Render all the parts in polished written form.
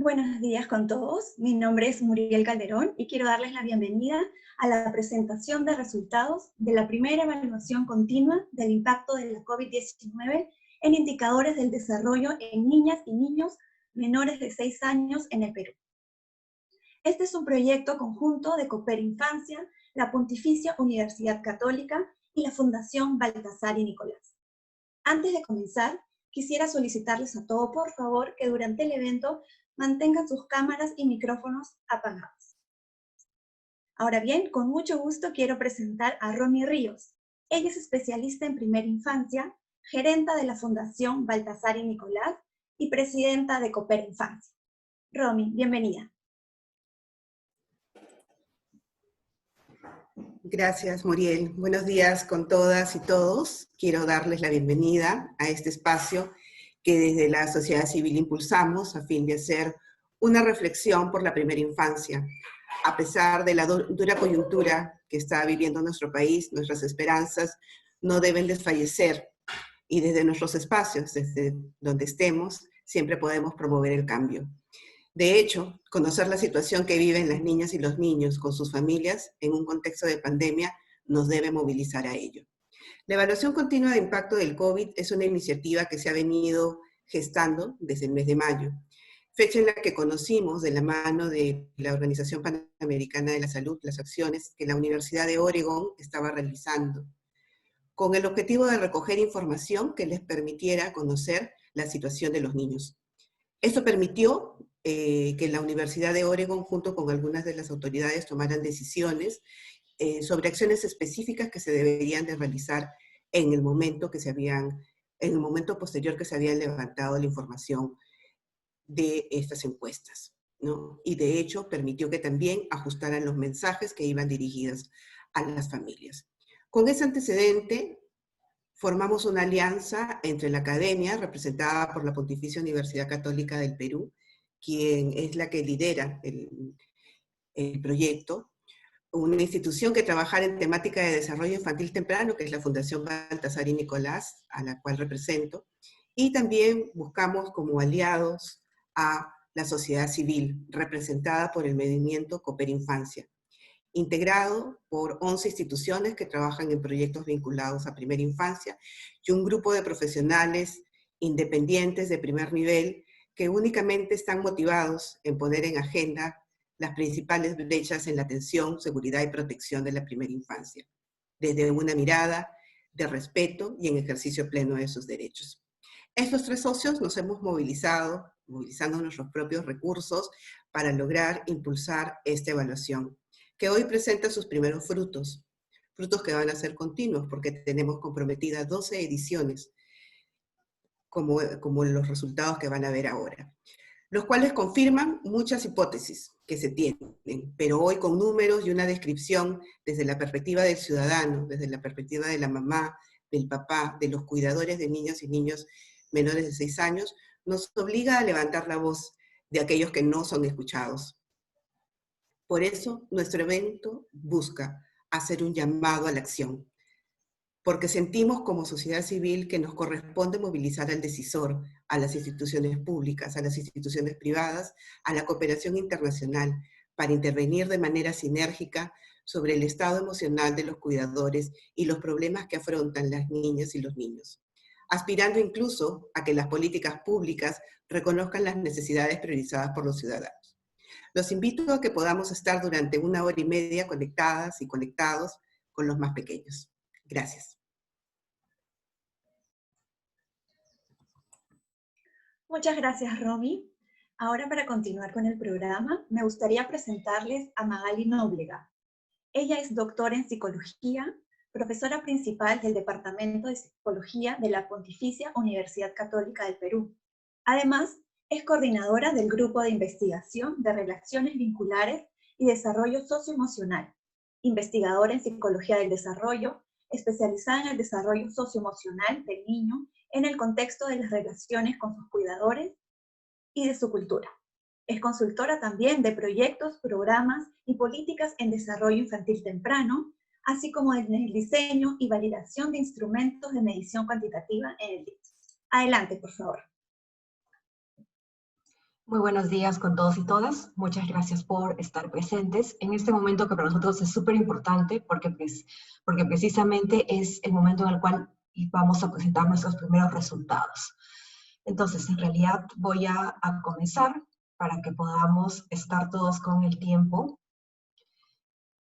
Buenos días con todos. Mi nombre es Muriel Calderón y quiero darles la bienvenida a la presentación de resultados de la primera evaluación continua del impacto de la COVID-19 en indicadores del desarrollo en niñas y niños menores de 6 años en el Perú. Este es un proyecto conjunto de Cooperinfancia, la Pontificia Universidad Católica y la Fundación Baltasar y Nicolás. Antes de comenzar, quisiera solicitarles a todos, por favor, que durante el evento mantengan sus cámaras y micrófonos apagados. Ahora bien, con mucho gusto quiero presentar a Romy Ríos. Ella es especialista en primera infancia, gerenta de la Fundación Baltasar y Nicolás y presidenta de Cooperinfancia. Romy, bienvenida. Gracias, Muriel. Buenos días con todas y todos. Quiero darles la bienvenida a este espacio que desde la sociedad civil impulsamos a fin de hacer una reflexión por la primera infancia. A pesar de la dura coyuntura que está viviendo nuestro país, nuestras esperanzas no deben desfallecer y desde nuestros espacios, desde donde estemos, siempre podemos promover el cambio. De hecho, conocer la situación que viven las niñas y los niños con sus familias en un contexto de pandemia nos debe movilizar a ello. La evaluación continua de impacto del COVID es una iniciativa que se ha venido gestando desde el mes de mayo, fecha en la que conocimos de la mano de la Organización Panamericana de la Salud las acciones que la Universidad de Oregón estaba realizando, con el objetivo de recoger información que les permitiera conocer la situación de los niños. Esto permitió que la Universidad de Oregón, junto con algunas de las autoridades, tomaran decisiones sobre acciones específicas que se deberían de realizar en el momento posterior que se había levantado la información de estas encuestas, ¿no? Y de hecho permitió que también ajustaran los mensajes que iban dirigidos a las familias. Con ese antecedente, formamos una alianza entre la academia, representada por la Pontificia Universidad Católica del Perú, quien es la que lidera el proyecto, una institución que trabaja en temática de desarrollo infantil temprano, que es la Fundación Baltasar y Nicolás, a la cual represento, y también buscamos como aliados a la sociedad civil, representada por el movimiento Cooperinfancia, integrado por 11 instituciones que trabajan en proyectos vinculados a primera infancia y un grupo de profesionales independientes de primer nivel que únicamente están motivados en poner en agenda las principales brechas en la atención, seguridad y protección de la primera infancia, desde una mirada de respeto y en ejercicio pleno de sus derechos. Estos 3 socios nos hemos movilizando nuestros propios recursos para lograr impulsar esta evaluación, que hoy presenta sus primeros frutos que van a ser continuos, porque tenemos comprometidas 12 ediciones, como los resultados que van a ver ahora, los cuales confirman muchas hipótesis que se tienen, pero hoy con números y una descripción desde la perspectiva del ciudadano, desde la perspectiva de la mamá, del papá, de los cuidadores de niños y niños menores de 6 años, nos obliga a levantar la voz de aquellos que no son escuchados. Por eso, nuestro evento busca hacer un llamado a la acción, porque sentimos como sociedad civil que nos corresponde movilizar al decisor, a las instituciones públicas, a las instituciones privadas, a la cooperación internacional, para intervenir de manera sinérgica sobre el estado emocional de los cuidadores y los problemas que afrontan las niñas y los niños, aspirando incluso a que las políticas públicas reconozcan las necesidades priorizadas por los ciudadanos. Los invito a que podamos estar durante 1 hora y media conectadas y conectados con los más pequeños. Gracias. Muchas gracias, Romy. Ahora, para continuar con el programa, me gustaría presentarles a Magali Nóblega. Ella es doctora en psicología, profesora principal del Departamento de Psicología de la Pontificia Universidad Católica del Perú. Además, es coordinadora del Grupo de Investigación de Relaciones Vinculares y Desarrollo Socioemocional, investigadora en Psicología del Desarrollo, especializada en el desarrollo socioemocional del niño en el contexto de las relaciones con sus cuidadores y de su cultura. Es consultora también de proyectos, programas y políticas en desarrollo infantil temprano, así como en el diseño y validación de instrumentos de medición cuantitativa en el DICS. Adelante, por favor. Muy buenos días con todos y todas. Muchas gracias por estar presentes en este momento que para nosotros es súper importante porque precisamente es el momento en el cual vamos a presentar nuestros primeros resultados. Entonces, en realidad voy a comenzar para que podamos estar todos con el tiempo.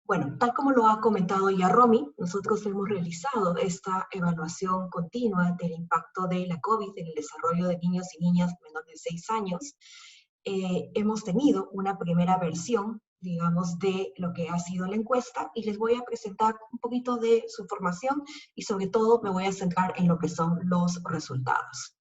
Bueno, tal como lo ha comentado ya Romy, nosotros hemos realizado esta evaluación continua del impacto de la COVID en el desarrollo de niños y niñas menores de 6 años. Hemos tenido una primera versión, digamos, de lo que ha sido la encuesta y les voy a presentar un poquito de su información y sobre todo me voy a centrar en lo que son los resultados.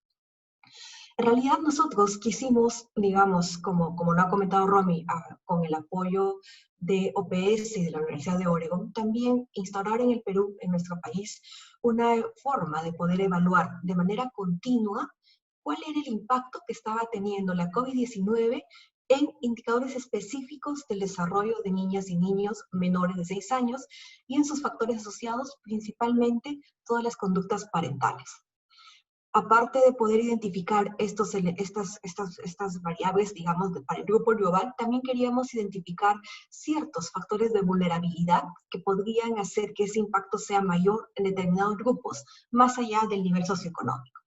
En realidad nosotros quisimos, digamos, como lo ha comentado Romy, con el apoyo de OPS y de la Universidad de Oregon, también instaurar en el Perú, en nuestro país, una forma de poder evaluar de manera continua cuál era el impacto que estaba teniendo la COVID-19 en indicadores específicos del desarrollo de niñas y niños menores de 6 años y en sus factores asociados, principalmente todas las conductas parentales. Aparte de poder identificar estas variables, digamos, para el grupo global, también queríamos identificar ciertos factores de vulnerabilidad que podrían hacer que ese impacto sea mayor en determinados grupos, más allá del nivel socioeconómico.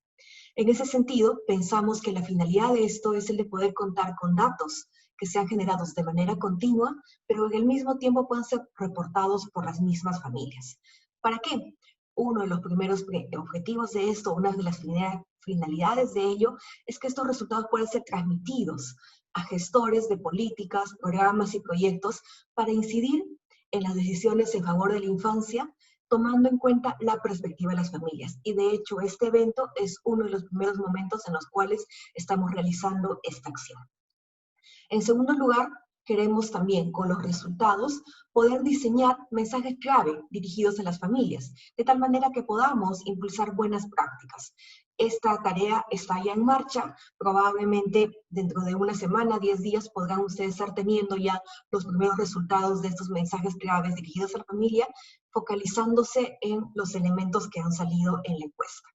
En ese sentido, pensamos que la finalidad de esto es el de poder contar con datos que sean generados de manera continua, pero en el mismo tiempo puedan ser reportados por las mismas familias. ¿Para qué? Uno de los primeros objetivos de esto, una de las finalidades de ello, es que estos resultados puedan ser transmitidos a gestores de políticas, programas y proyectos para incidir en las decisiones en favor de la infancia, tomando en cuenta la perspectiva de las familias. Y de hecho, este evento es uno de los primeros momentos en los cuales estamos realizando esta acción. En segundo lugar, queremos también, con los resultados, poder diseñar mensajes clave dirigidos a las familias, de tal manera que podamos impulsar buenas prácticas. Esta tarea está ya en marcha, probablemente dentro de una semana, 10 días, podrán ustedes estar teniendo ya los primeros resultados de estos mensajes claves dirigidos a la familia, focalizándose en los elementos que han salido en la encuesta.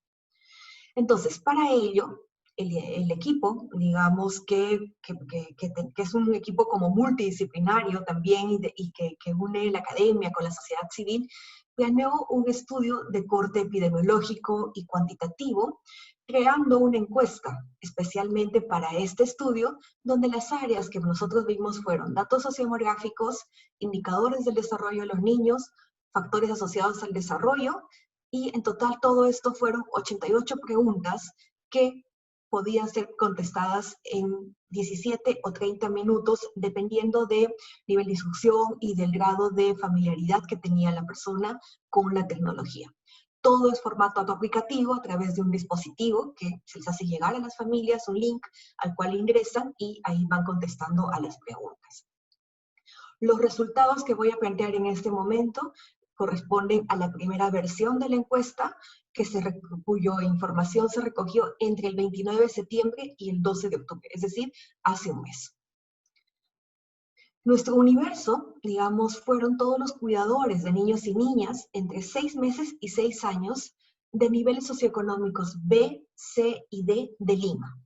Entonces, para ello, el equipo, digamos que es un equipo como multidisciplinario también y que une la academia con la sociedad civil, planeó un estudio de corte epidemiológico y cuantitativo, creando una encuesta especialmente para este estudio, donde las áreas que nosotros vimos fueron datos sociodemográficos, indicadores del desarrollo de los niños, factores asociados al desarrollo, y en total todo esto fueron 88 preguntas que podían ser contestadas en 17 o 30 minutos, dependiendo del nivel de instrucción y del grado de familiaridad que tenía la persona con la tecnología. Todo es formato autoaplicativo a través de un dispositivo que se les hace llegar a las familias, un link al cual ingresan y ahí van contestando a las preguntas. Los resultados que voy a plantear en este momento corresponden a la primera versión de la encuesta, cuya información se recogió entre el 29 de septiembre y el 12 de octubre, es decir, hace un mes. Nuestro universo, digamos, fueron todos los cuidadores de niños y niñas entre 6 meses y 6 años de niveles socioeconómicos B, C y D de Lima.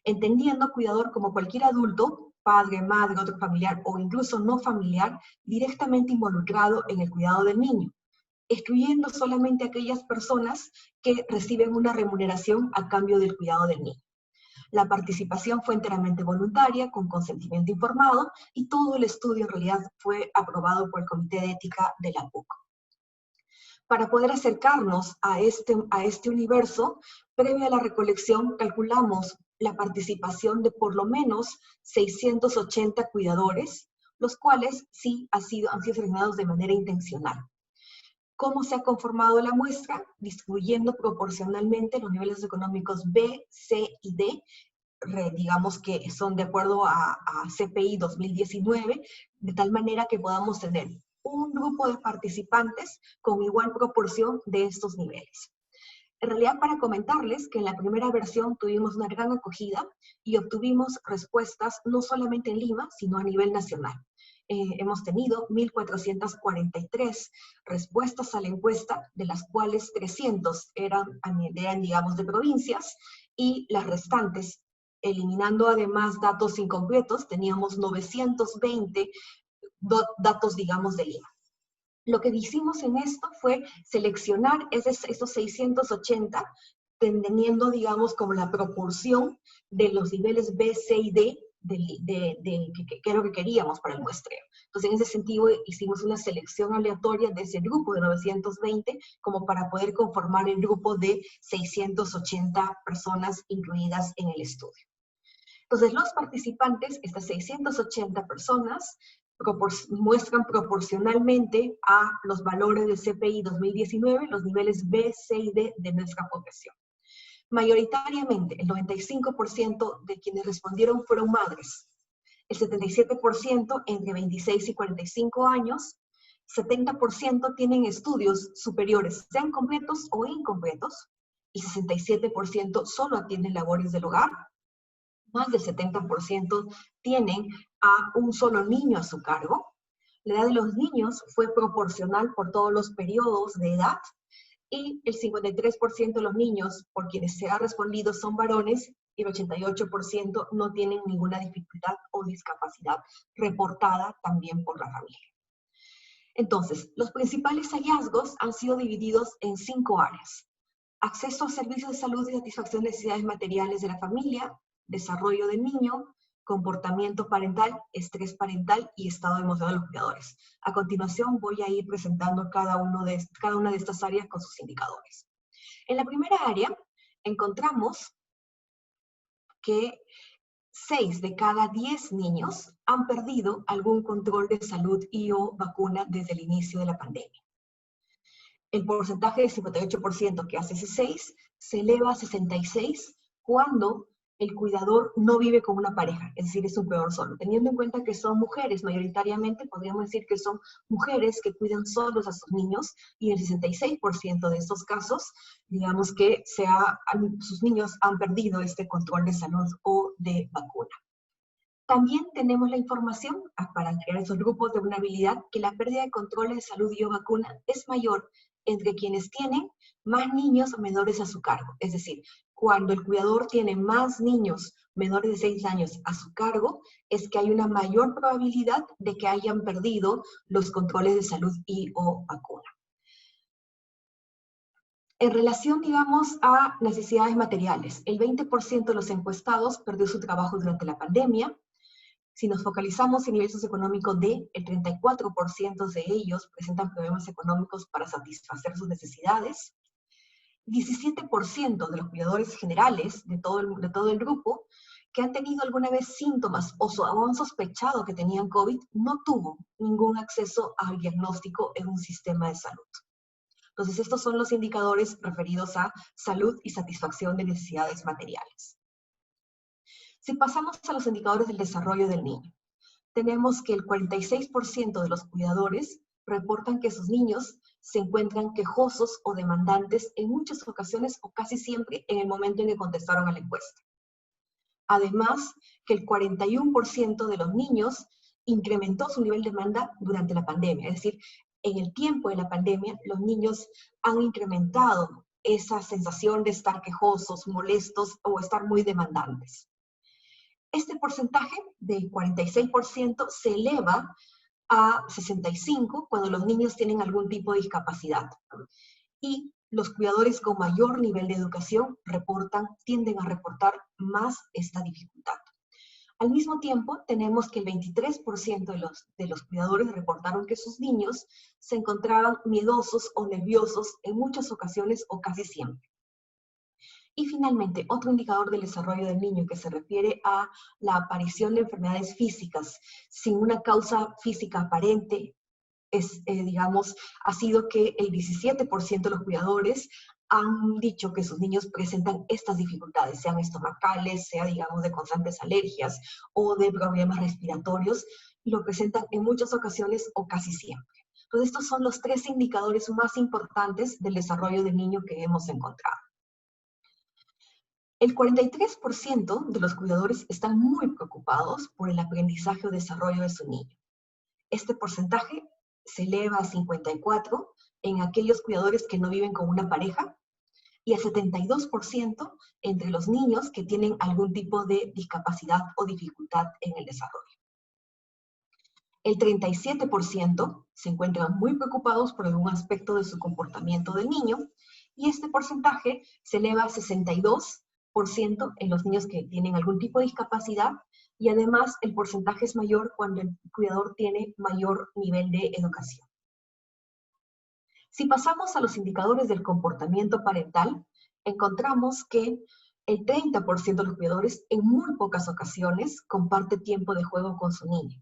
Entendiendo cuidador como cualquier adulto, padre, madre, otro familiar o incluso no familiar, directamente involucrado en el cuidado del niño, excluyendo solamente aquellas personas que reciben una remuneración a cambio del cuidado del niño. La participación fue enteramente voluntaria, con consentimiento informado, y todo el estudio en realidad fue aprobado por el Comité de Ética de la PUC. Para poder acercarnos a este universo, previo a la recolección, calculamos la participación de por lo menos 680 cuidadores, los cuales sí han sido seleccionados de manera intencional. ¿Cómo se ha conformado la muestra? Distribuyendo proporcionalmente los niveles económicos B, C y D, digamos que son de acuerdo a CPI 2019, de tal manera que podamos tener un grupo de participantes con igual proporción de estos niveles. En realidad, para comentarles que en la primera versión tuvimos una gran acogida y obtuvimos respuestas no solamente en Lima, sino a nivel nacional. Hemos tenido 1.443 respuestas a la encuesta, de las cuales 300 eran digamos, de provincias, y las restantes eliminando además datos incompletos, teníamos 920 datos, digamos, de Lima. Lo que hicimos en esto fue seleccionar esos 680, teniendo, digamos, como la proporción de los niveles B, C y D que era lo que queríamos para el muestreo. Entonces, en ese sentido, hicimos una selección aleatoria de ese grupo de 920 como para poder conformar el grupo de 680 personas incluidas en el estudio. Entonces, los participantes, estas 680 personas, muestran proporcionalmente a los valores del CPI 2019 los niveles B, C y D de nuestra población. Mayoritariamente, el 95% de quienes respondieron fueron madres, el 77% entre 26 y 45 años, 70% tienen estudios superiores, sean completos o incompletos, y 67% solo atienden labores del hogar, más del 70% tienen a un solo niño a su cargo. La edad de los niños fue proporcional por todos los periodos de edad, y el 53% de los niños por quienes se ha respondido son varones, y el 88% no tienen ninguna dificultad o discapacidad reportada también por la familia. Entonces, los principales hallazgos han sido divididos en 5 áreas: acceso a servicios de salud y satisfacción de necesidades materiales de la familia, desarrollo del niño, comportamiento parental, estrés parental y estado emocional de los cuidadores. A continuación voy a ir presentando cada una de estas áreas con sus indicadores. En la primera área encontramos que 6 de cada 10 niños han perdido algún control de salud y o vacuna desde el inicio de la pandemia. El porcentaje de 58% que hace ese 6 se eleva a 66 cuando el cuidador no vive con una pareja, es decir, es un cuidador solo. Teniendo en cuenta que son mujeres mayoritariamente, podríamos decir que son mujeres que cuidan solos a sus niños, y el 66% de estos casos, digamos que sus niños han perdido este control de salud o de vacuna. También tenemos la información, para crear esos grupos de vulnerabilidad, que la pérdida de control de salud y o vacuna es mayor entre quienes tienen más niños menores a su cargo. Es decir, cuando el cuidador tiene más niños menores de 6 años a su cargo, es que hay una mayor probabilidad de que hayan perdido los controles de salud y o vacuna. En relación, digamos, a necesidades materiales, el 20% de los encuestados perdió su trabajo durante la pandemia. Si nos focalizamos en nivel socioeconómico D, el 34% de ellos presentan problemas económicos para satisfacer sus necesidades. 17% de los cuidadores generales de todo el grupo que han tenido alguna vez síntomas o han sospechado que tenían COVID no tuvo ningún acceso al diagnóstico en un sistema de salud. Entonces, estos son los indicadores referidos a salud y satisfacción de necesidades materiales. Si pasamos a los indicadores del desarrollo del niño, tenemos que el 46% de los cuidadores reportan que sus niños se encuentran quejosos o demandantes en muchas ocasiones o casi siempre en el momento en que contestaron a la encuesta. Además, que el 41% de los niños incrementó su nivel de demanda durante la pandemia. Es decir, en el tiempo de la pandemia, los niños han incrementado esa sensación de estar quejosos, molestos o estar muy demandantes. Este porcentaje del 46% se eleva a 65 cuando los niños tienen algún tipo de discapacidad. Y los cuidadores con mayor nivel de educación tienden a reportar más esta dificultad. Al mismo tiempo, tenemos que el 23% de los cuidadores reportaron que sus niños se encontraban miedosos o nerviosos en muchas ocasiones o casi siempre. Y finalmente, otro indicador del desarrollo del niño que se refiere a la aparición de enfermedades físicas sin una causa física aparente, ha sido que el 17% de los cuidadores han dicho que sus niños presentan estas dificultades, sean estomacales, sea, digamos, de constantes alergias o de problemas respiratorios, y lo presentan en muchas ocasiones o casi siempre. Entonces, estos son los 3 indicadores más importantes del desarrollo del niño que hemos encontrado. El 43% de los cuidadores están muy preocupados por el aprendizaje o desarrollo de su niño. Este porcentaje se eleva a 54 en aquellos cuidadores que no viven con una pareja, y el 72% entre los niños que tienen algún tipo de discapacidad o dificultad en el desarrollo. El 37% se encuentran muy preocupados por algún aspecto de su comportamiento del niño, y este porcentaje se eleva a 62% en los niños que tienen algún tipo de discapacidad, y además el porcentaje es mayor cuando el cuidador tiene mayor nivel de educación. Si pasamos a los indicadores del comportamiento parental, encontramos que el 30% de los cuidadores en muy pocas ocasiones comparte tiempo de juego con su niño,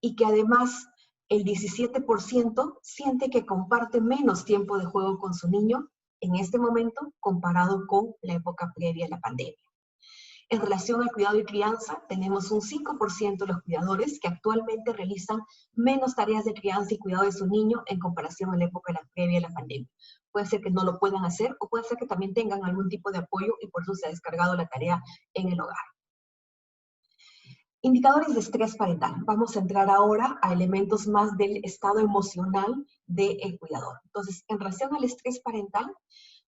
y que además el 17% siente que comparte menos tiempo de juego con su niño en este momento comparado con la época previa a la pandemia. En relación al cuidado y crianza, tenemos un 5% de los cuidadores que actualmente realizan menos tareas de crianza y cuidado de su niño en comparación a la época previa a la pandemia. Puede ser que no lo puedan hacer, o puede ser que también tengan algún tipo de apoyo y por eso se ha descargado la tarea en el hogar. Indicadores de estrés parental. Vamos a entrar ahora a elementos más del estado emocional del cuidador. Entonces, en relación al estrés parental,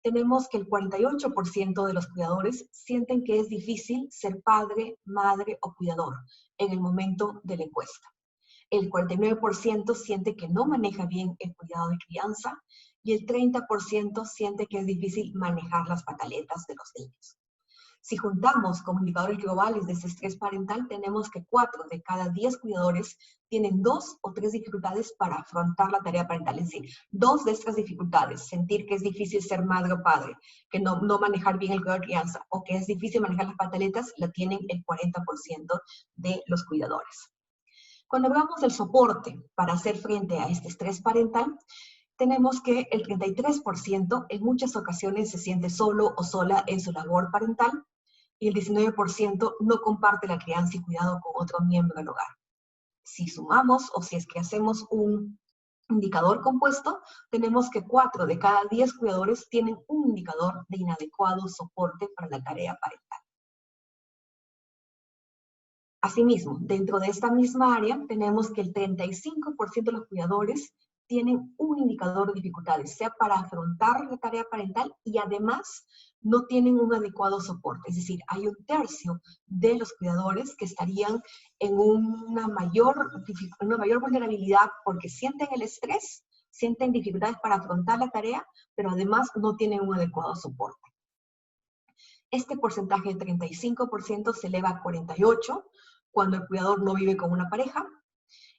tenemos que el 48% de los cuidadores sienten que es difícil ser padre, madre o cuidador en el momento de la encuesta. El 49% siente que no maneja bien el cuidado de crianza, y el 30% siente que es difícil manejar las pataletas de los niños. Si juntamos como indicadores globales de ese estrés parental, tenemos que 4 de cada 10 cuidadores tienen 2 o 3 dificultades para afrontar la tarea parental. Es decir, 2 de estas dificultades, sentir que es difícil ser madre o padre, que no manejar bien el cuidado de crianza, o que es difícil manejar las pataletas, la tienen el 40% de los cuidadores. Cuando hablamos del soporte para hacer frente a este estrés parental, tenemos que el 33% en muchas ocasiones se siente solo o sola en su labor parental, y el 19% no comparte la crianza y cuidado con otro miembro del hogar. Si sumamos, o si es que hacemos un indicador compuesto, tenemos que 4 de cada 10 cuidadores tienen un indicador de inadecuado soporte para la tarea parental. Asimismo, dentro de esta misma área, tenemos que el 35% de los cuidadores tienen un indicador de dificultades, sea para afrontar la tarea parental, y además no tienen un adecuado soporte. Es decir, hay un tercio de los cuidadores que estarían en una mayor vulnerabilidad porque sienten el estrés, sienten dificultades para afrontar la tarea, pero además no tienen un adecuado soporte. Este porcentaje de 35% se eleva a 48% cuando el cuidador no vive con una pareja,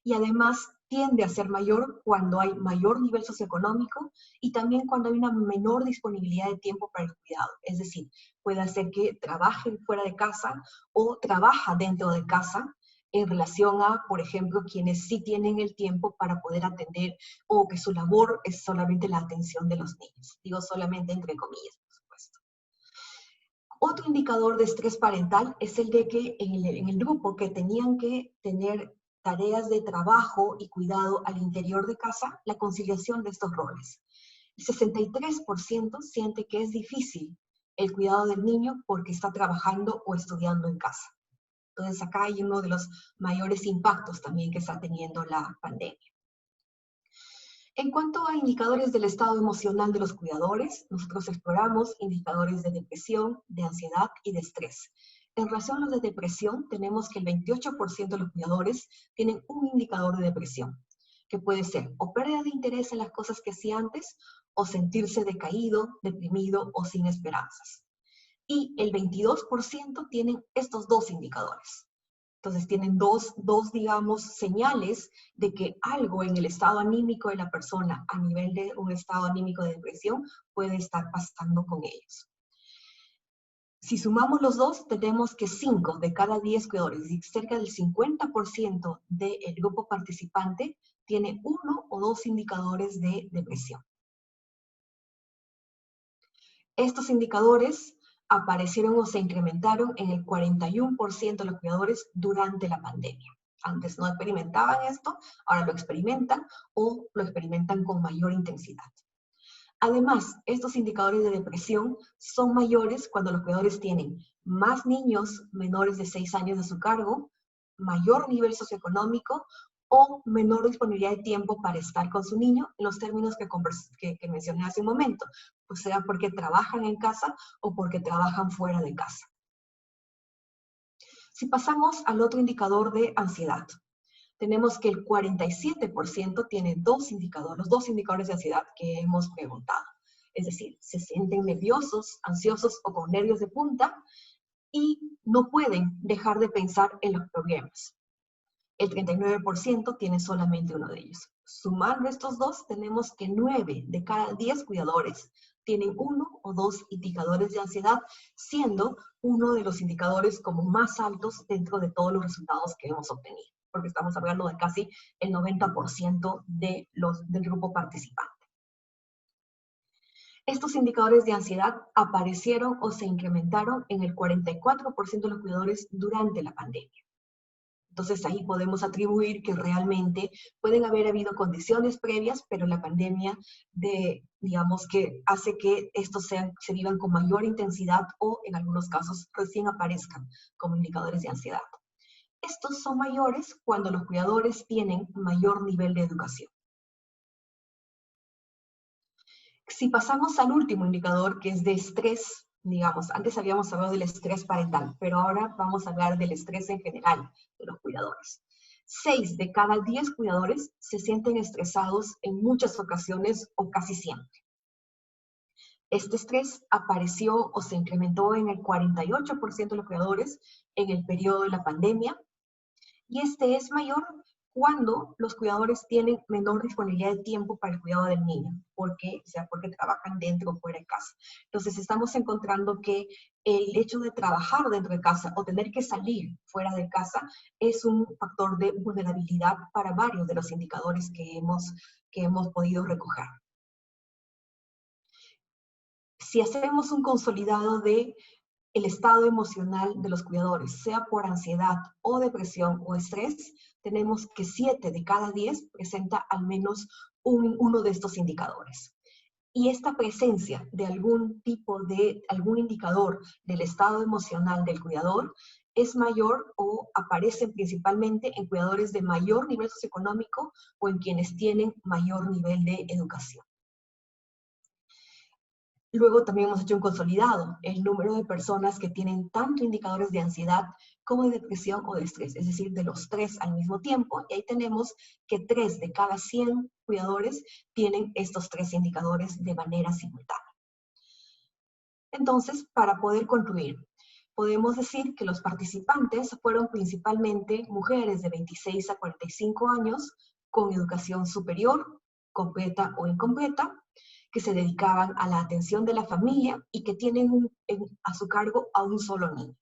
y además tiende a ser mayor cuando hay mayor nivel socioeconómico y también cuando hay una menor disponibilidad de tiempo para el cuidado. Es decir, puede ser que trabajen fuera de casa o trabaja dentro de casa, en relación a, por ejemplo, quienes sí tienen el tiempo para poder atender, o que su labor es solamente la atención de los niños. Digo solamente entre comillas, por supuesto. Otro indicador de estrés parental es el de que en el grupo que tenían que tener tareas de trabajo y cuidado al interior de casa, la conciliación de estos roles. El 63% siente que es difícil el cuidado del niño porque está trabajando o estudiando en casa. Entonces acá hay uno de los mayores impactos también que está teniendo la pandemia. En cuanto a indicadores del estado emocional de los cuidadores, nosotros exploramos indicadores de depresión, de ansiedad y de estrés. En relación a los de depresión, tenemos que el 28% de los cuidadores tienen un indicador de depresión, que puede ser o pérdida de interés en las cosas que hacía antes, o sentirse decaído, deprimido o sin esperanzas. Y el 22% tienen estos dos indicadores. Entonces tienen dos, digamos, señales de que algo en el estado anímico de la persona a nivel de un estado anímico de depresión puede estar pasando con ellos. Si sumamos los dos, tenemos que 5 de cada 10 cuidadores, es decir, cerca del 50% del grupo participante tiene 1 o 2 indicadores de depresión. Estos indicadores aparecieron o se incrementaron en el 41% de los cuidadores durante la pandemia. Antes no experimentaban esto, ahora lo experimentan o lo experimentan con mayor intensidad. Además, estos indicadores de depresión son mayores cuando los cuidadores tienen más niños menores de 6 años a su cargo, mayor nivel socioeconómico o menor disponibilidad de tiempo para estar con su niño, en los términos que mencioné hace un momento, pues sea porque trabajan en casa o porque trabajan fuera de casa. Si pasamos al otro indicador de ansiedad, tenemos que el 47% tiene los dos indicadores de ansiedad que hemos preguntado. Es decir, se sienten nerviosos, ansiosos o con nervios de punta y no pueden dejar de pensar en los problemas. El 39% tiene solamente uno de ellos. Sumando estos dos, tenemos que 9 de cada 10 cuidadores tienen 1 o 2 indicadores de ansiedad, siendo uno de los indicadores como más altos dentro de todos los resultados que hemos obtenido, porque estamos hablando de casi el 90% del grupo participante. Estos indicadores de ansiedad aparecieron o se incrementaron en el 44% de los cuidadores durante la pandemia. Entonces ahí podemos atribuir que realmente pueden haber habido condiciones previas, pero la pandemia digamos que hace que estos se vivan con mayor intensidad o en algunos casos recién aparezcan como indicadores de ansiedad. Estos son mayores cuando los cuidadores tienen mayor nivel de educación. Si pasamos al último indicador, que es de estrés, digamos, antes habíamos hablado del estrés parental, pero ahora vamos a hablar del estrés en general de los cuidadores. 6 de cada 10 cuidadores se sienten estresados en muchas ocasiones o casi siempre. Este estrés apareció o se incrementó en el 48% de los cuidadores en el periodo de la pandemia, y este es mayor cuando los cuidadores tienen menor disponibilidad de tiempo para el cuidado del niño, porque trabajan dentro o fuera de casa. Entonces estamos encontrando que el hecho de trabajar dentro de casa o tener que salir fuera de casa es un factor de vulnerabilidad para varios de los indicadores que hemos podido recoger. Si hacemos un consolidado de el estado emocional de los cuidadores, sea por ansiedad o depresión o estrés, tenemos que 7 de cada 10 presenta al menos uno de estos indicadores. Y esta presencia de algún indicador del estado emocional del cuidador es mayor o aparece principalmente en cuidadores de mayor nivel socioeconómico o en quienes tienen mayor nivel de educación. Luego también hemos hecho un consolidado, el número de personas que tienen tanto indicadores de ansiedad como de depresión o de estrés, es decir, de los 3 al mismo tiempo. Y ahí tenemos que 3 de cada 100 cuidadores tienen estos 3 indicadores de manera simultánea. Entonces, para poder concluir, podemos decir que los participantes fueron principalmente mujeres de 26 a 45 años con educación superior, completa o incompleta, que se dedicaban a la atención de la familia y que tienen a su cargo a un solo niño.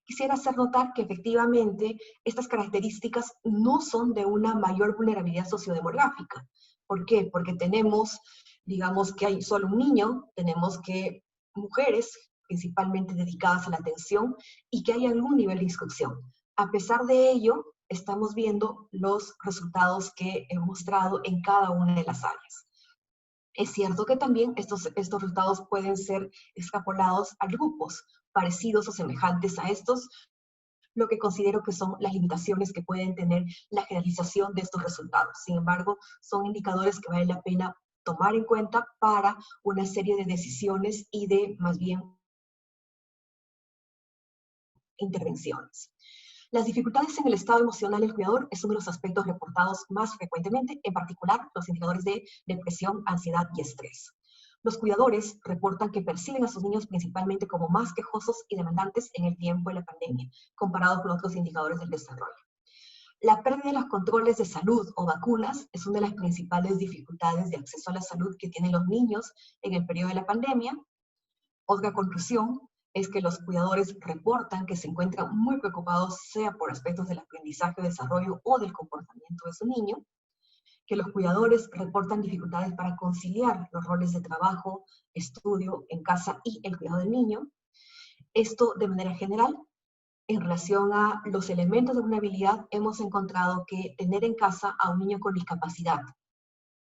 Quisiera hacer notar que efectivamente estas características no son de una mayor vulnerabilidad sociodemográfica. ¿Por qué? Porque tenemos, digamos que hay solo un niño, tenemos que mujeres principalmente dedicadas a la atención y que hay algún nivel de instrucción. A pesar de ello, estamos viendo los resultados que he mostrado en cada una de las áreas. Es cierto que también estos resultados pueden ser extrapolados a grupos parecidos o semejantes a estos, lo que considero que son las limitaciones que pueden tener la generalización de estos resultados. Sin embargo, son indicadores que vale la pena tomar en cuenta para una serie de decisiones y de, más bien, intervenciones. Las dificultades en el estado emocional del cuidador es uno de los aspectos reportados más frecuentemente, en particular los indicadores de depresión, ansiedad y estrés. Los cuidadores reportan que perciben a sus niños principalmente como más quejosos y demandantes en el tiempo de la pandemia, comparado con otros indicadores del desarrollo. La pérdida de los controles de salud o vacunas es una de las principales dificultades de acceso a la salud que tienen los niños en el periodo de la pandemia. Otra conclusión es que los cuidadores reportan que se encuentran muy preocupados, sea por aspectos del aprendizaje, desarrollo o del comportamiento de su niño, que los cuidadores reportan dificultades para conciliar los roles de trabajo, estudio en casa y el cuidado del niño. Esto de manera general. En relación a los elementos de vulnerabilidad, hemos encontrado que tener en casa a un niño con discapacidad,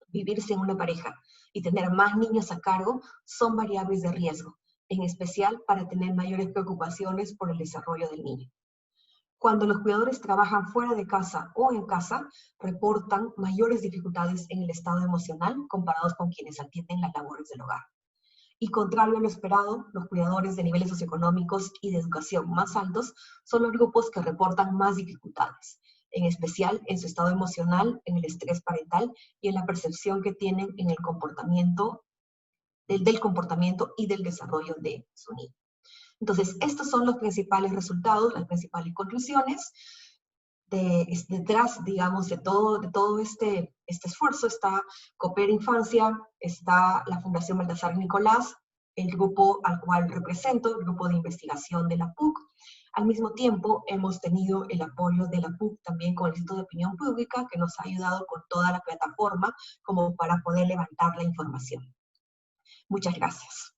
vivirse en una pareja y tener más niños a cargo son variables de riesgo, en especial para tener mayores preocupaciones por el desarrollo del niño. cuando los cuidadores trabajan fuera de casa o en casa, reportan mayores dificultades en el estado emocional comparados con quienes atienden las labores del hogar. Y contrario a lo esperado, los cuidadores de niveles socioeconómicos y de educación más altos son los grupos que reportan más dificultades, en especial en su estado emocional, en el estrés parental y en la percepción que tienen en el comportamiento, del comportamiento y del desarrollo de su niño. Entonces, estos son los principales resultados, las principales conclusiones. Detrás, digamos, de todo este esfuerzo está Coopera Infancia, está la Fundación Baltasar Nicolás, el grupo al cual represento, el grupo de investigación de la PUC. Al mismo tiempo, hemos tenido el apoyo de la PUC también con el Instituto de Opinión Pública, que nos ha ayudado con toda la plataforma como para poder levantar la información. Muchas gracias.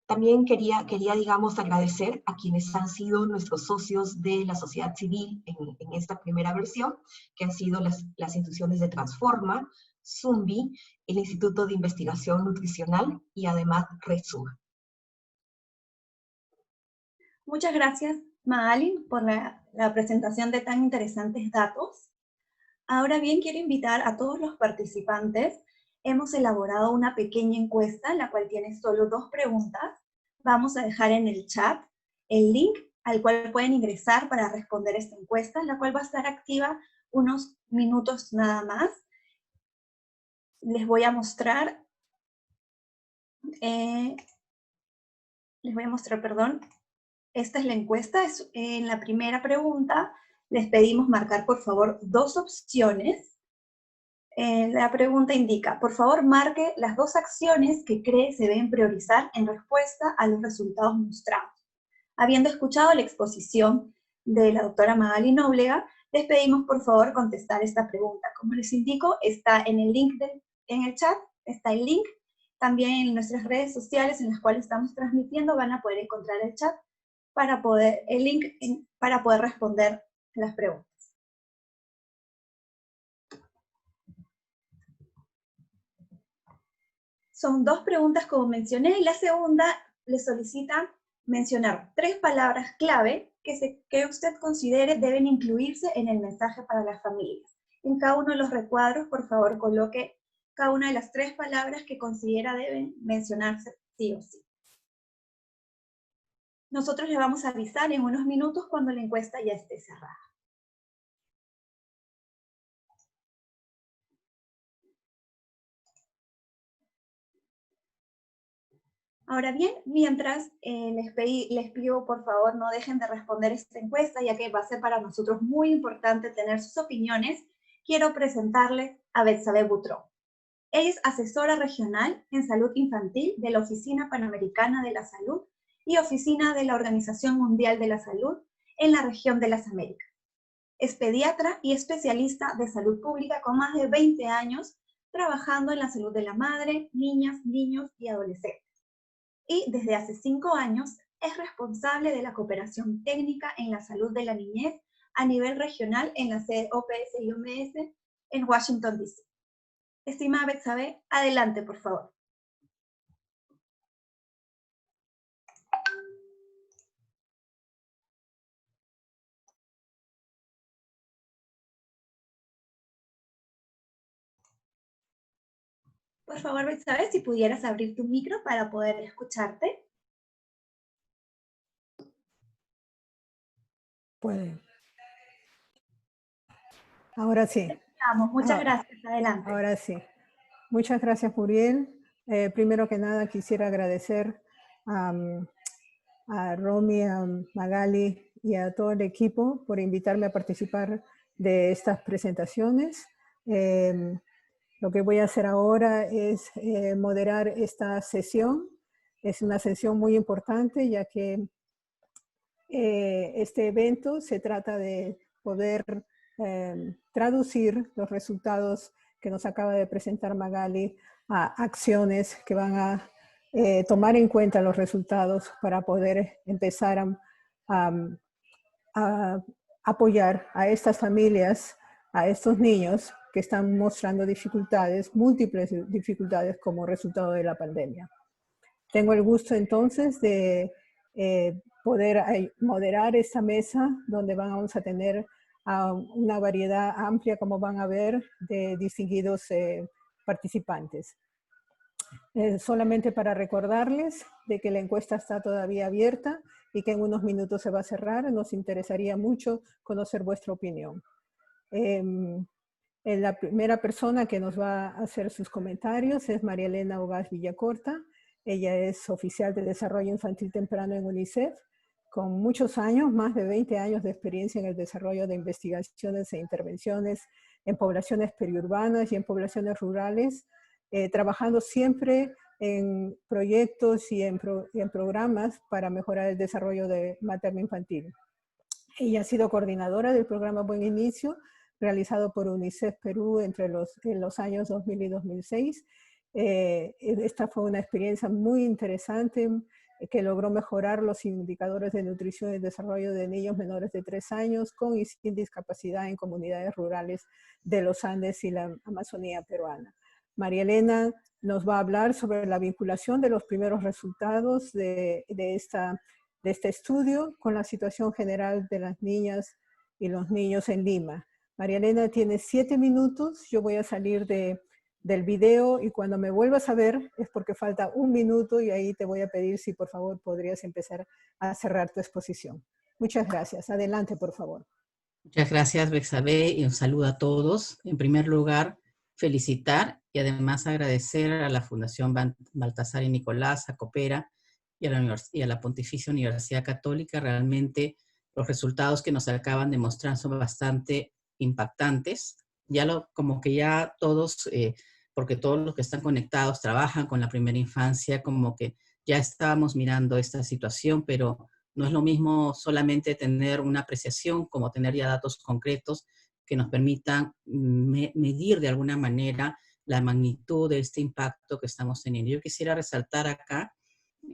También quería, digamos, agradecer a quienes han sido nuestros socios de la sociedad civil en esta primera versión, que han sido las instituciones de Transforma, Zumbi, el Instituto de Investigación Nutricional y además RedSur. Muchas gracias, Magali, por la presentación de tan interesantes datos. Ahora bien, quiero invitar a todos los participantes. Hemos elaborado una pequeña encuesta, la cual tiene solo 2 preguntas. Vamos a dejar en el chat el link al cual pueden ingresar para responder esta encuesta, la cual va a estar activa unos minutos nada más. Les voy a mostrar, perdón. Esta es la encuesta. En la primera pregunta les pedimos marcar, por favor, 2 opciones. La pregunta indica, por favor, marque las 2 acciones que cree se deben priorizar en respuesta a los resultados mostrados. Habiendo escuchado la exposición de la doctora Magali Nóblega, les pedimos, por favor, contestar esta pregunta. Como les indico, está en el link en el chat, está el link. También en nuestras redes sociales en las cuales estamos transmitiendo van a poder encontrar el chat el link para poder responder las preguntas. Son 2 preguntas como mencioné, y la segunda le solicita mencionar 3 palabras clave que usted considere deben incluirse en el mensaje para las familias. En cada uno de los recuadros, por favor, coloque cada una de las 3 palabras que considera deben mencionarse sí o sí. Nosotros le vamos a avisar en unos minutos cuando la encuesta ya esté cerrada. Ahora bien, mientras les pido, por favor, no dejen de responder esta encuesta, ya que va a ser para nosotros muy importante tener sus opiniones, quiero presentarles a Betsabe Butrón. Ella es asesora regional en salud infantil de la Oficina Panamericana de la Salud y Oficina de la Organización Mundial de la Salud en la región de las Américas. Es pediatra y especialista de salud pública con más de 20 años trabajando en la salud de la madre, niñas, niños y adolescentes. Y desde hace 5 años es responsable de la cooperación técnica en la salud de la niñez a nivel regional en la sede OPS y OMS en Washington, D.C. Estimada Betsabe, adelante, por favor. Por favor, Betsabe, si pudieras abrir tu micro para poder escucharte. Puede. Ahora sí. Muchas gracias, adelante. Ahora sí. Muchas gracias, Muriel. Primero que nada, quisiera agradecer a Romy, a Magali y a todo el equipo por invitarme a participar de estas presentaciones. Lo que voy a hacer ahora es moderar esta sesión. Es una sesión muy importante, ya que este evento se trata de poder traducir los resultados que nos acaba de presentar Magali a acciones que van a tomar en cuenta los resultados para poder empezar a apoyar a estas familias, a estos niños que están mostrando dificultades, múltiples dificultades como resultado de la pandemia. Tengo el gusto entonces de poder moderar esta mesa donde vamos a tener una variedad amplia, como van a ver, de distinguidos participantes. Solamente para recordarles de que la encuesta está todavía abierta y que en unos minutos se va a cerrar. Nos interesaría mucho conocer vuestra opinión. La primera persona que nos va a hacer sus comentarios es María Elena Ogaz Villacorta. Ella es oficial de Desarrollo Infantil Temprano en UNICEF, con muchos años, más de 20 años de experiencia en el desarrollo de investigaciones e intervenciones en poblaciones periurbanas y en poblaciones rurales, trabajando siempre en proyectos y en programas para mejorar el desarrollo materno-infantil. Ella ha sido coordinadora del programa Buen Inicio, realizado por UNICEF Perú en los años 2000 y 2006. Esta fue una experiencia muy interesante que logró mejorar los indicadores de nutrición y desarrollo de niños menores de 3 años con y sin discapacidad en comunidades rurales de los Andes y la Amazonía peruana. María Elena nos va a hablar sobre la vinculación de los primeros resultados de este estudio con la situación general de las niñas y los niños en Lima. María Elena tiene 7 minutos, yo voy a salir del video y cuando me vuelvas a ver es porque falta 1 minuto y ahí te voy a pedir si por favor podrías empezar a cerrar tu exposición. Muchas gracias. Adelante, por favor. Muchas gracias, Bexabe, y un saludo a todos. En primer lugar, felicitar y además agradecer a la Fundación Baltasar y Nicolás, a Coopera y a la Pontificia Universidad Católica. Realmente los resultados que nos acaban de mostrar son bastante impactantes. Como que ya todos, porque todos los que están conectados trabajan con la primera infancia, como que ya estábamos mirando esta situación, pero no es lo mismo solamente tener una apreciación como tener ya datos concretos que nos permitan medir de alguna manera la magnitud de este impacto que estamos teniendo. Yo quisiera resaltar acá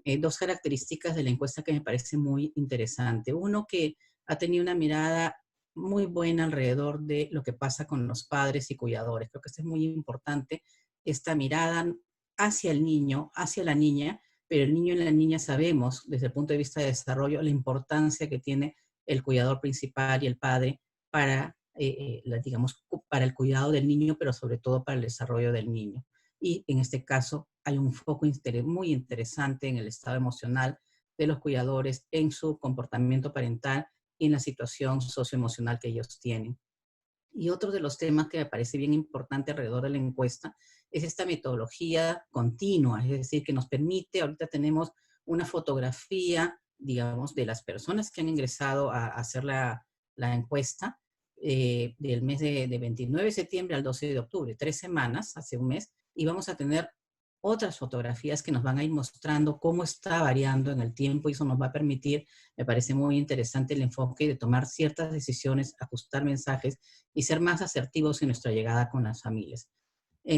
2 características de la encuesta que me parece muy interesante. Uno, que ha tenido una mirada muy buena alrededor de lo que pasa con los padres y cuidadores. Creo que esto es muy importante, esta mirada hacia el niño, hacia la niña, pero el niño y la niña sabemos, desde el punto de vista de desarrollo, la importancia que tiene el cuidador principal y el padre para, digamos, para el cuidado del niño, pero sobre todo para el desarrollo del niño. Y en este caso hay un foco muy interesante en el estado emocional de los cuidadores, en su comportamiento parental y en la situación socioemocional que ellos tienen. Y otro de los temas que me parece bien importante alrededor de la encuesta es esta metodología continua, es decir, que nos permite, ahorita tenemos una fotografía, digamos, de las personas que han ingresado a hacer la encuesta del mes de 29 de septiembre al 12 de octubre, 3 semanas, hace un mes, y vamos a tener otras fotografías que nos van a ir mostrando cómo está variando en el tiempo y eso nos va a permitir, me parece muy interesante el enfoque de tomar ciertas decisiones, ajustar mensajes y ser más asertivos en nuestra llegada con las familias.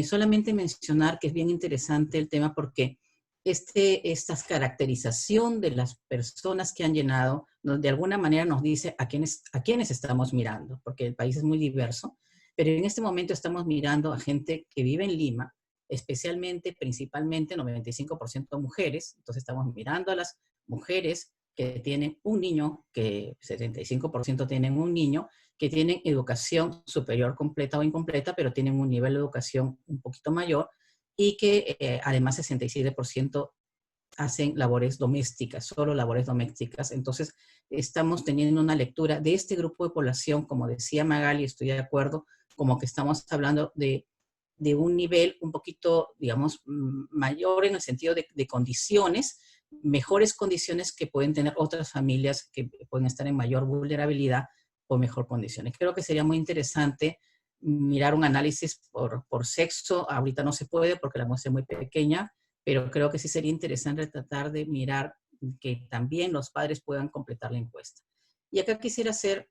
Solamente mencionar que es bien interesante el tema porque esta caracterización de las personas que han llenado, de alguna manera nos dice a quiénes estamos mirando, porque el país es muy diverso, pero en este momento estamos mirando a gente que vive en Lima, especialmente, principalmente, 95% mujeres. Entonces estamos mirando a las mujeres que tienen un niño, que 75% tienen un niño, que tienen educación superior completa o incompleta, pero tienen un nivel de educación un poquito mayor, y que además 67% hacen labores domésticas, solo labores domésticas. Entonces estamos teniendo una lectura de este grupo de población, como decía Magali, estoy de acuerdo, como que estamos hablando de un nivel un poquito, digamos, mayor en el sentido de condiciones, mejores condiciones que pueden tener otras familias que pueden estar en mayor vulnerabilidad o mejor condiciones. Creo que sería muy interesante mirar un análisis por sexo. Ahorita no se puede porque la muestra es muy pequeña, pero creo que sí sería interesante tratar de mirar que también los padres puedan completar la encuesta. Y acá quisiera hacer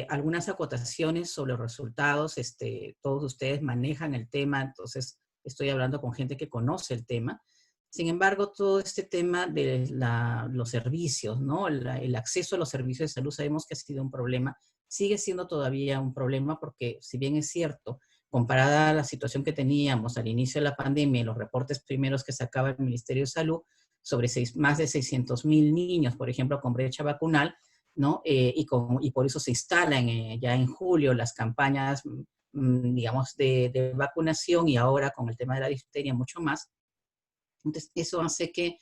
algunas acotaciones sobre los resultados. Todos ustedes manejan el tema, entonces estoy hablando con gente que conoce el tema. Sin embargo, todo este tema de los servicios, ¿no? El acceso a los servicios de salud sabemos que ha sido un problema, sigue siendo todavía un problema porque si bien es cierto, comparada a la situación que teníamos al inicio de la pandemia y los reportes primeros que sacaba el Ministerio de Salud, sobre más de 600.000 niños, por ejemplo, con brecha vacunal, ¿no? Y por eso se instalan ya en julio las campañas, digamos, de vacunación, y ahora con el tema de la difteria mucho más. Entonces, eso hace que,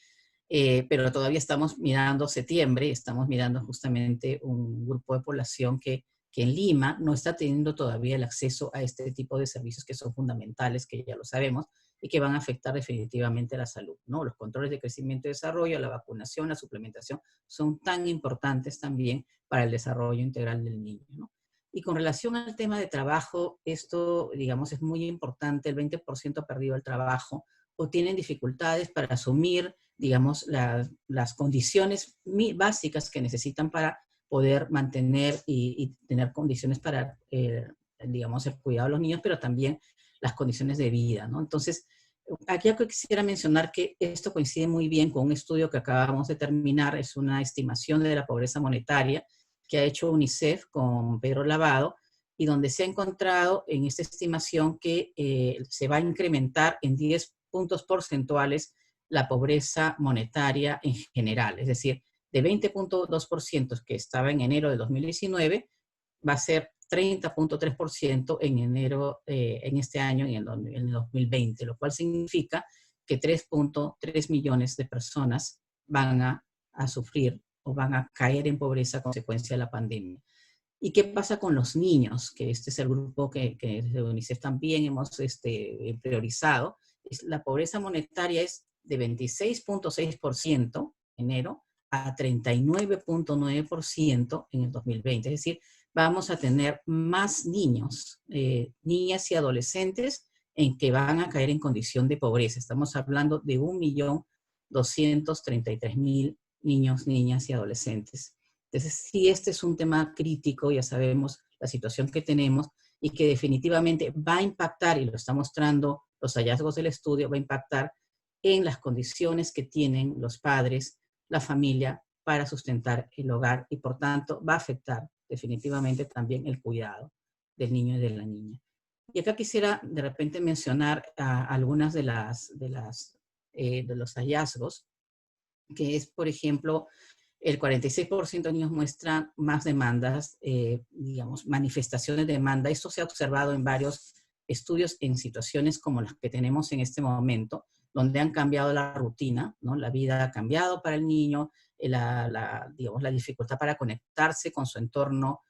pero todavía estamos mirando septiembre, estamos mirando justamente un grupo de población que en Lima no está teniendo todavía el acceso a este tipo de servicios que son fundamentales, que ya lo sabemos, y que van a afectar definitivamente la salud, ¿no? Los controles de crecimiento y desarrollo, la vacunación, la suplementación, son tan importantes también para el desarrollo integral del niño, ¿no? Y con relación al tema de trabajo, esto, digamos, es muy importante. El 20% ha perdido el trabajo o tienen dificultades para asumir, digamos, las condiciones básicas que necesitan para poder mantener y tener condiciones para, digamos, el cuidado de los niños, pero también las condiciones de vida, ¿no? Entonces, aquí quisiera mencionar que esto coincide muy bien con un estudio que acabamos de terminar, es una estimación de la pobreza monetaria que ha hecho UNICEF con Pedro Lavado, y donde se ha encontrado en esta estimación que se va a incrementar en 10 puntos porcentuales la pobreza monetaria en general, es decir, de 20.2% que estaba en enero de 2019, va a ser 30.3% en enero, en este año, en el 2020, lo cual significa que 3.3 millones de personas van a sufrir o van a caer en pobreza a consecuencia de la pandemia. ¿Y qué pasa con los niños? Que este es el grupo que desde UNICEF también hemos priorizado. La pobreza monetaria es de 26.6% en enero a 39.9% en el 2020. Es decir, vamos a tener más niños, niñas y adolescentes en que van a caer en condición de pobreza. Estamos hablando de 1.233.000 niños, niñas y adolescentes. Entonces, sí, este es un tema crítico, ya sabemos la situación que tenemos y que definitivamente va a impactar, y lo está mostrando los hallazgos del estudio, va a impactar en las condiciones que tienen los padres, la familia, para sustentar el hogar, y por tanto va a afectar definitivamente también el cuidado del niño y de la niña. Y acá quisiera de repente mencionar algunas de los hallazgos, que es, por ejemplo, el 46% de niños muestran más demandas, digamos, manifestaciones de demanda. Esto se ha observado en varios estudios en situaciones como las que tenemos en este momento, donde han cambiado la rutina, ¿no? La vida ha cambiado para el niño, digamos, la dificultad para conectarse con su entorno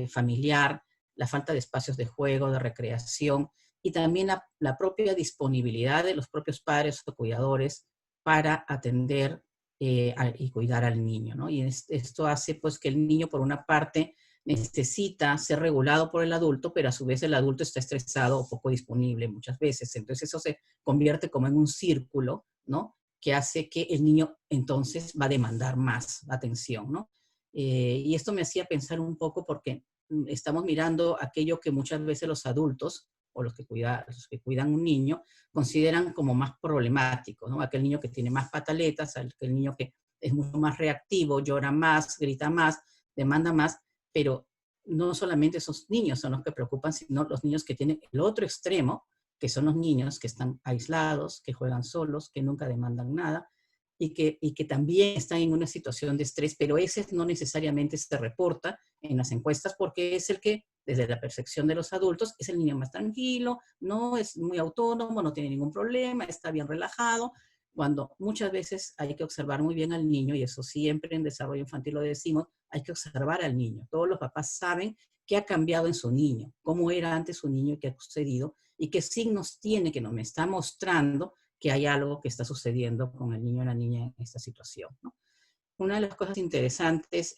familiar, la falta de espacios de juego, de recreación, y también la propia disponibilidad de los propios padres o cuidadores para atender y cuidar al niño, ¿no? Y esto hace pues que el niño, por una parte, necesita ser regulado por el adulto, pero a su vez el adulto está estresado o poco disponible muchas veces. Entonces eso se convierte como en un círculo, ¿no? Que hace que el niño entonces va a demandar más atención, ¿no? Y esto me hacía pensar un poco, porque estamos mirando aquello que muchas veces los adultos o los que cuidan un niño consideran como más problemático, ¿no? Aquel niño que tiene más pataletas, aquel niño que es mucho más reactivo, llora más, grita más, demanda más, pero no solamente esos niños son los que preocupan, sino los niños que tienen el otro extremo, que son los niños que están aislados, que juegan solos, que nunca demandan nada, y que también están en una situación de estrés, pero ese no necesariamente se reporta en las encuestas, porque es el que, desde la percepción de los adultos, es el niño más tranquilo, no es muy autónomo, no tiene ningún problema, está bien relajado, cuando muchas veces hay que observar muy bien al niño, y eso siempre en desarrollo infantil lo decimos, hay que observar al niño. Todos los papás saben qué ha cambiado en su niño, cómo era antes su niño y qué ha sucedido, y qué signos tiene que nos está mostrando que hay algo que está sucediendo con el niño o la niña en esta situación, ¿no? Una de las cosas interesantes,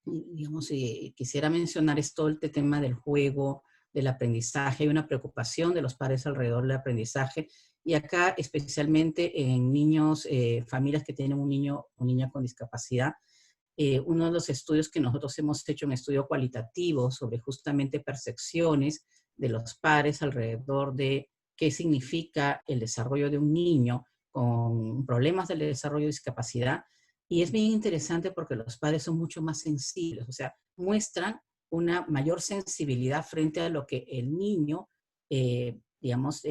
digamos, quisiera mencionar es todo este tema del juego, del aprendizaje. Hay una preocupación de los padres alrededor del aprendizaje, y acá especialmente en niños, familias que tienen un niño o niña con discapacidad. Uno de los estudios que nosotros hemos hecho, un estudio cualitativo sobre justamente percepciones de los padres alrededor de qué significa el desarrollo de un niño con problemas del desarrollo de discapacidad. Y es bien interesante porque los padres son mucho más sensibles, o sea, muestran una mayor sensibilidad frente a lo que el niño, digamos,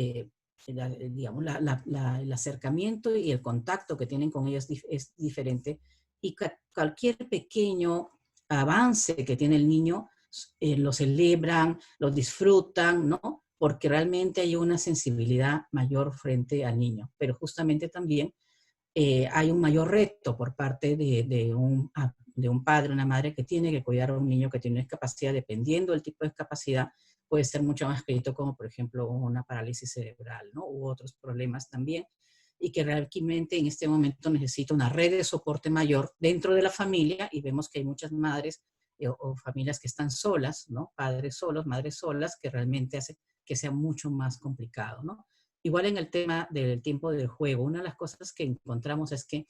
digamos, el acercamiento y el contacto que tienen con ellos es diferente, y cualquier pequeño avance que tiene el niño lo celebran, lo disfrutan, ¿no? Porque realmente hay una sensibilidad mayor frente al niño, pero justamente también hay un mayor reto por parte de un padre, una madre que tiene que cuidar a un niño que tiene una discapacidad, dependiendo del tipo de discapacidad, puede ser mucho más crítico, como por ejemplo una parálisis cerebral, ¿no? U otros problemas también, y que realmente en este momento necesita una red de soporte mayor dentro de la familia, y vemos que hay muchas madres o familias que están solas, ¿no? Padres solos, madres solas, que realmente hace que sea mucho más complicado, ¿no? Igual en el tema del tiempo del juego, una de las cosas que encontramos es que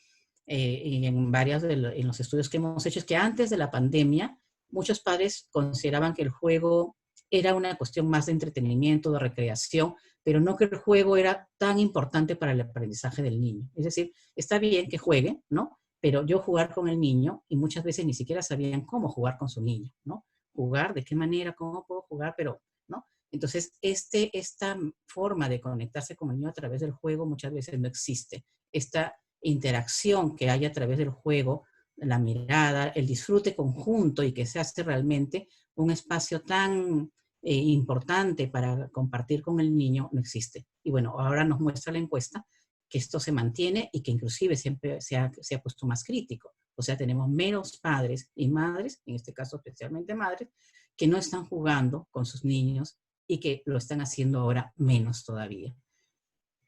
en en los estudios que hemos hecho, es que antes de la pandemia, muchos padres consideraban que el juego era una cuestión más de entretenimiento, de recreación, pero no que el juego era tan importante para el aprendizaje del niño. Es decir, está bien que juegue, ¿no? Pero yo jugar con el niño, y muchas veces ni siquiera sabían cómo jugar con su niño, ¿no? Jugar, de qué manera, cómo puedo jugar, pero, ¿no? Entonces, esta forma de conectarse con el niño a través del juego muchas veces no existe. Esta interacción que hay a través del juego, la mirada, el disfrute conjunto, y que se hace realmente un espacio tan importante para compartir con el niño, no existe. Y bueno, ahora nos muestra la encuesta que esto se mantiene, y que inclusive siempre se ha puesto más crítico. O sea, tenemos menos padres y madres, en este caso especialmente madres, que no están jugando con sus niños, y que lo están haciendo ahora menos todavía.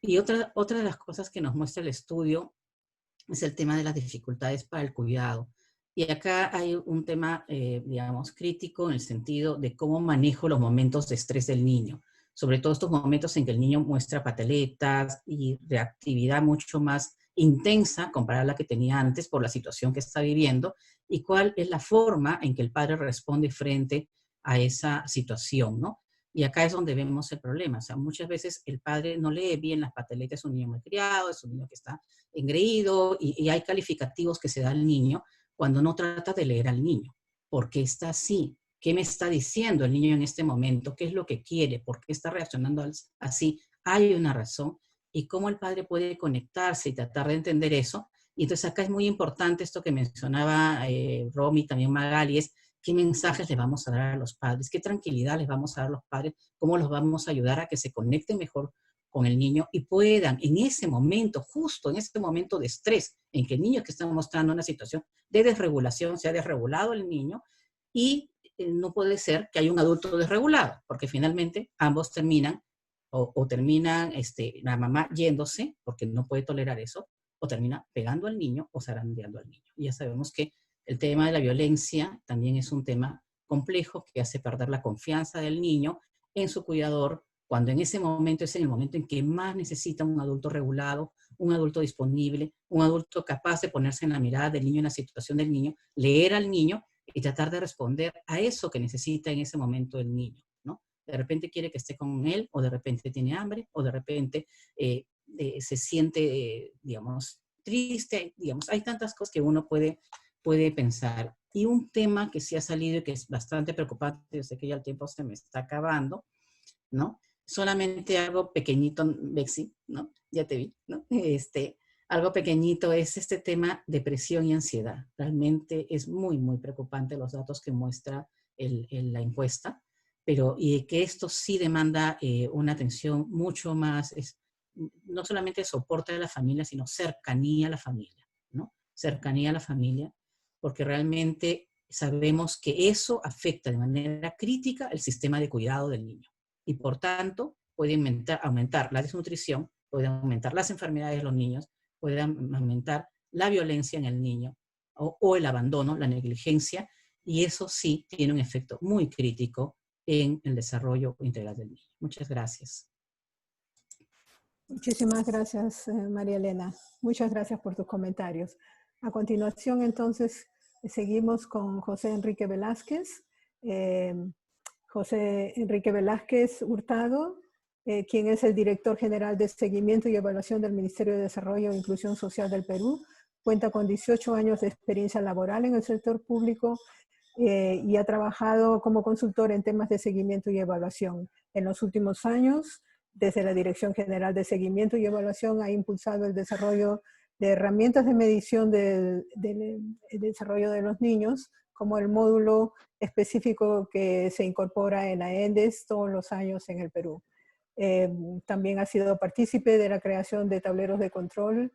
Y otra de las cosas que nos muestra el estudio es el tema de las dificultades para el cuidado. Y acá hay un tema, digamos, crítico, en el sentido de cómo manejo los momentos de estrés del niño. Sobre todo estos momentos en que el niño muestra pataletas y reactividad mucho más intensa comparada a la que tenía antes por la situación que está viviendo, y cuál es la forma en que el padre responde frente a esa situación, ¿no? Y acá es donde vemos el problema. O sea, muchas veces el padre no lee bien las pataletas, es un niño malcriado, es un niño que está engreído, y hay calificativos que se da al niño cuando no trata de leer al niño. ¿Por qué está así? ¿Qué me está diciendo el niño en este momento? ¿Qué es lo que quiere? ¿Por qué está reaccionando así? Hay una razón. ¿Y cómo el padre puede conectarse y tratar de entender eso? Y entonces acá es muy importante esto que mencionaba Romy, también Magali, es qué mensajes le vamos a dar a los padres, qué tranquilidad les vamos a dar a los padres, cómo los vamos a ayudar a que se conecten mejor con el niño, y puedan en ese momento, justo en ese momento de estrés, en que el niño que está mostrando una situación de desregulación, se ha desregulado el niño, y no puede ser que haya un adulto desregulado, porque finalmente ambos terminan, o terminan la mamá yéndose, porque no puede tolerar eso, o termina pegando al niño o zarandeando al niño. Y ya sabemos que el tema de la violencia también es un tema complejo que hace perder la confianza del niño en su cuidador, cuando en ese momento es en el momento en que más necesita un adulto regulado, un adulto disponible, un adulto capaz de ponerse en la mirada del niño, en la situación del niño, leer al niño y tratar de responder a eso que necesita en ese momento el niño, ¿no? De repente quiere que esté con él, o de repente tiene hambre, o de repente se siente, digamos, triste, digamos, hay tantas cosas que uno puede pensar. Y un tema que sí ha salido y que es bastante preocupante, yo sé que ya el tiempo se me está acabando, ¿no? Solamente algo pequeñito, Bexi, ¿no? Ya te vi, ¿no? Algo pequeñito es este tema depresión y ansiedad. Realmente es muy, muy preocupante los datos que muestra la encuesta, pero y que esto sí demanda una atención mucho más, no solamente soporte a la familia, sino cercanía a la familia, ¿no? Cercanía a la familia, porque realmente sabemos que eso afecta de manera crítica el sistema de cuidado del niño, y por tanto puede aumentar la desnutrición, puede aumentar las enfermedades de los niños, puede aumentar la violencia en el niño, o el abandono, la negligencia, y eso sí tiene un efecto muy crítico en el desarrollo integral del niño. Muchas gracias. Muchísimas gracias, María Elena. Muchas gracias por tus comentarios. A continuación, entonces, seguimos con José Enrique Velázquez. José Enrique Velázquez Hurtado, quien es el director general de Seguimiento y Evaluación del Ministerio de Desarrollo e Inclusión Social del Perú. Cuenta con 18 años de experiencia laboral en el sector público y ha trabajado como consultor en temas de seguimiento y evaluación. En los últimos años desde la Dirección General de Seguimiento y Evaluación, ha impulsado el desarrollo de herramientas de medición del desarrollo de los niños, como el módulo específico que se incorpora en la ENDES todos los años en el Perú. También ha sido partícipe de la creación de tableros de control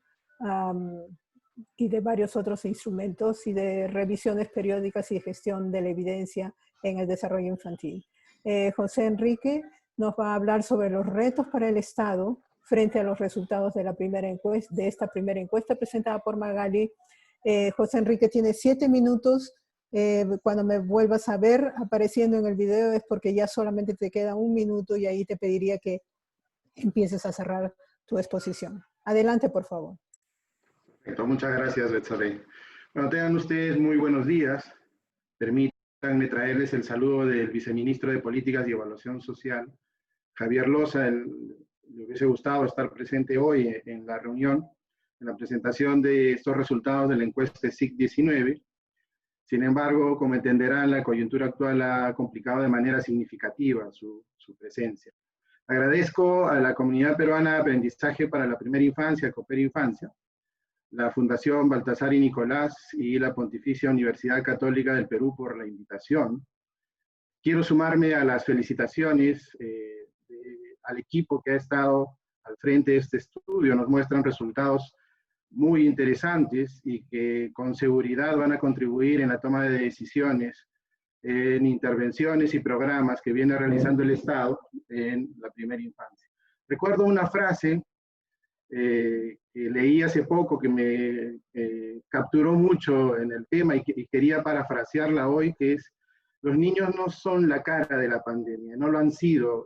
y de varios otros instrumentos y de revisiones periódicas y gestión de la evidencia en el desarrollo infantil. José Enrique nos va a hablar sobre los retos para el Estado frente a los resultados de esta primera encuesta presentada por Magali. José Enrique tiene 7 minutos. Cuando me vuelvas a ver apareciendo en el video es porque ya solamente te queda 1 minuto y ahí te pediría que empieces a cerrar tu exposición. Adelante, por favor. Perfecto, muchas gracias, Betsabe. Bueno, tengan ustedes muy buenos días. Permítanme traerles el saludo del viceministro de Políticas y Evaluación Social, Javier Loza. Le hubiese gustado estar presente hoy en la reunión, en la presentación de estos resultados de la encuesta SIC-19. Sin embargo, como entenderán, la coyuntura actual ha complicado de manera significativa su presencia. Agradezco a la Comunidad Peruana de Aprendizaje para la Primera Infancia, Coopera Infancia, la Fundación Baltasar y Nicolás y la Pontificia Universidad Católica del Perú por la invitación. Quiero sumarme a las felicitaciones al equipo que ha estado al frente de este estudio. Nos muestran resultados muy interesantes y que con seguridad van a contribuir en la toma de decisiones, en intervenciones y programas que viene realizando el Estado en la primera infancia. Recuerdo una frase que leí hace poco que me capturó mucho en el tema y quería parafrasearla hoy, que es: los niños no son la cara de la pandemia, no lo han sido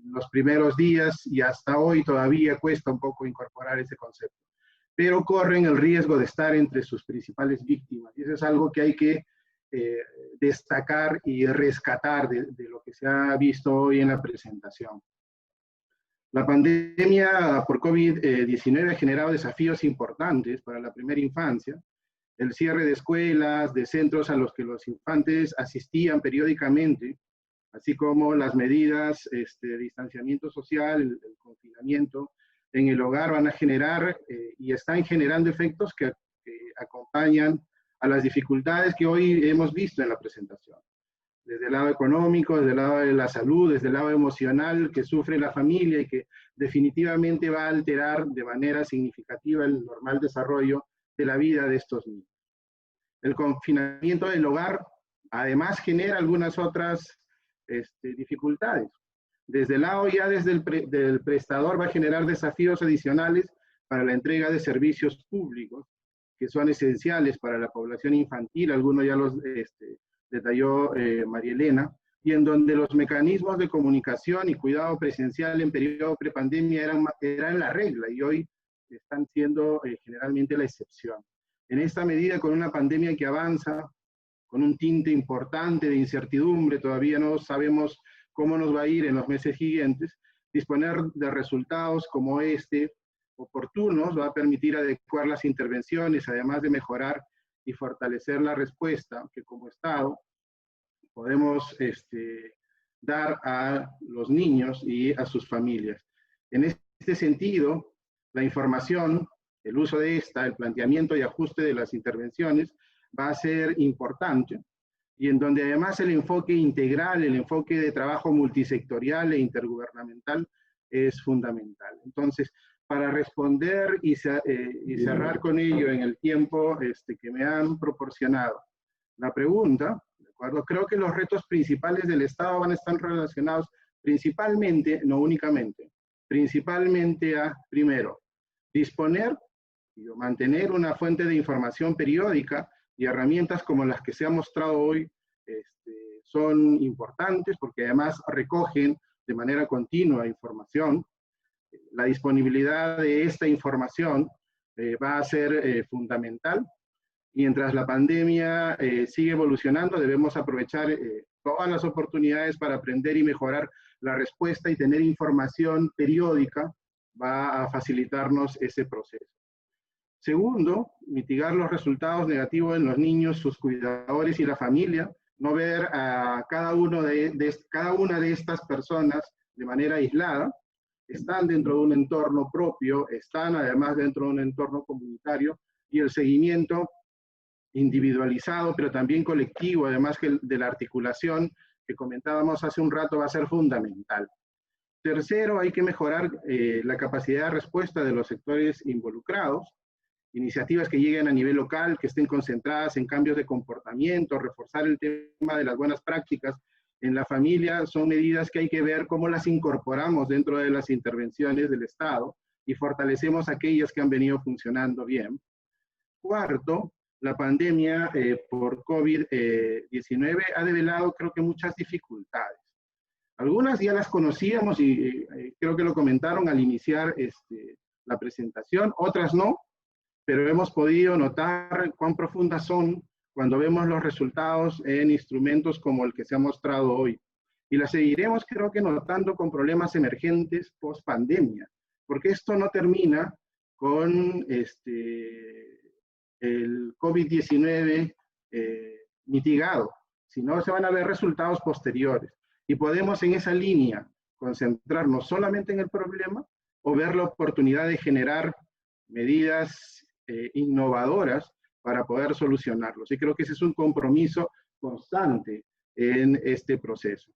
los primeros días y hasta hoy todavía cuesta un poco incorporar ese concepto, pero corren el riesgo de estar entre sus principales víctimas, y eso es algo que hay que destacar y rescatar de lo que se ha visto hoy en la presentación. La pandemia por COVID-19 ha generado desafíos importantes para la primera infancia. El cierre de escuelas, de centros a los que los infantes asistían periódicamente, así como las medidas de distanciamiento social, el confinamiento en el hogar, van a generar y están generando efectos que acompañan a las dificultades que hoy hemos visto en la presentación. Desde el lado económico, desde el lado de la salud, desde el lado emocional que sufre la familia y que definitivamente va a alterar de manera significativa el normal desarrollo de la vida de estos niños. El confinamiento del hogar además genera algunas otras dificultades. Desde el lado ya del prestador va a generar desafíos adicionales para la entrega de servicios públicos que son esenciales para la población infantil, algunos ya los detalló María Elena, y en donde los mecanismos de comunicación y cuidado presencial en periodo prepandemia eran la regla y hoy están siendo generalmente la excepción. En esta medida, con una pandemia que avanza, con un tinte importante de incertidumbre, todavía no sabemos cómo nos va a ir en los meses siguientes, disponer de resultados como oportunos va a permitir adecuar las intervenciones, además de mejorar y fortalecer la respuesta que como Estado podemos dar a los niños y a sus familias. En este sentido, la información, el uso de el planteamiento y ajuste de las intervenciones va a ser importante, y en donde además el enfoque integral, el enfoque de trabajo multisectorial e intergubernamental es fundamental. Entonces, para responder y cerrar con ello en el tiempo que me han proporcionado la pregunta, ¿de acuerdo? Creo que los retos principales del Estado van a estar relacionados principalmente, no únicamente, principalmente a, primero, disponer y mantener una fuente de información periódica, y herramientas como las que se han mostrado hoy son importantes porque además recogen de manera continua información. La disponibilidad de esta información va a ser fundamental. Mientras la pandemia sigue evolucionando, debemos aprovechar todas las oportunidades para aprender y mejorar la respuesta, y tener información periódica va a facilitarnos ese proceso. Segundo, mitigar los resultados negativos en los niños, sus cuidadores y la familia, no ver a cada una de estas personas de manera aislada. Están dentro de un entorno propio, están además dentro de un entorno comunitario, y el seguimiento individualizado, pero también colectivo, además que de la articulación que comentábamos hace un rato, va a ser fundamental. Tercero, hay que mejorar la capacidad de respuesta de los sectores involucrados, iniciativas que lleguen a nivel local, que estén concentradas en cambios de comportamiento, reforzar el tema de las buenas prácticas en la familia, son medidas que hay que ver cómo las incorporamos dentro de las intervenciones del Estado y fortalecemos aquellas que han venido funcionando bien. Cuarto, la pandemia por COVID-19 ha develado, creo que, muchas dificultades. Algunas ya las conocíamos y creo que lo comentaron al iniciar la presentación, otras no, pero hemos podido notar cuán profundas son cuando vemos los resultados en instrumentos como el que se ha mostrado hoy. Y las seguiremos, creo que, notando con problemas emergentes post pandemia, porque esto no termina con el COVID-19 mitigado, sino se van a ver resultados posteriores. Y podemos en esa línea concentrarnos solamente en el problema o ver la oportunidad de generar medidas innovadoras para poder solucionarlos. Y creo que ese es un compromiso constante en este proceso.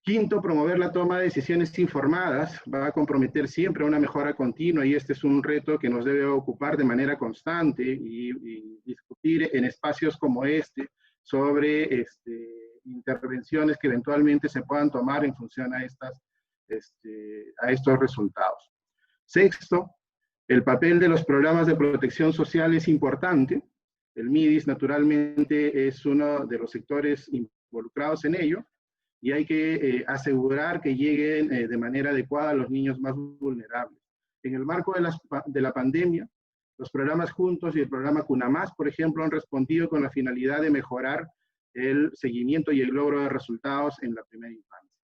Quinto, promover la toma de decisiones informadas va a comprometer siempre una mejora continua, y este es un reto que nos debe ocupar de manera constante y discutir en espacios como este sobre intervenciones que eventualmente se puedan tomar en función a estos resultados. Sexto, el papel de los programas de protección social es importante. El MIDIS, naturalmente, es uno de los sectores involucrados en ello, y hay que asegurar que lleguen de manera adecuada a los niños más vulnerables. En el marco de la pandemia, los programas Juntos y el programa CUNAMás, por ejemplo, han respondido con la finalidad de mejorar el seguimiento y el logro de resultados en la primera infancia.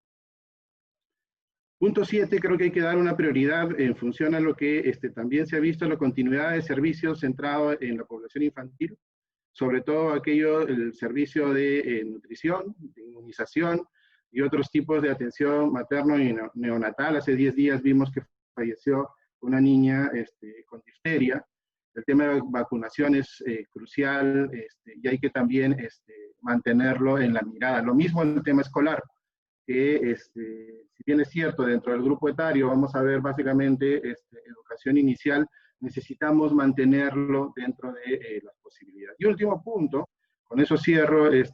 Punto 7, creo que hay que dar una prioridad en función a lo que también se ha visto, la continuidad de servicios centrado en la población infantil, sobre todo el servicio de nutrición, de inmunización y otros tipos de atención materno y neonatal. Hace 10 días vimos que falleció una niña con difteria. El tema de vacunación es crucial, y hay que también mantenerlo en la mirada. Lo mismo en el tema escolar, que si bien es cierto, dentro del grupo etario vamos a ver básicamente educación inicial, necesitamos mantenerlo dentro de las posibilidades. Y último punto, con eso cierro el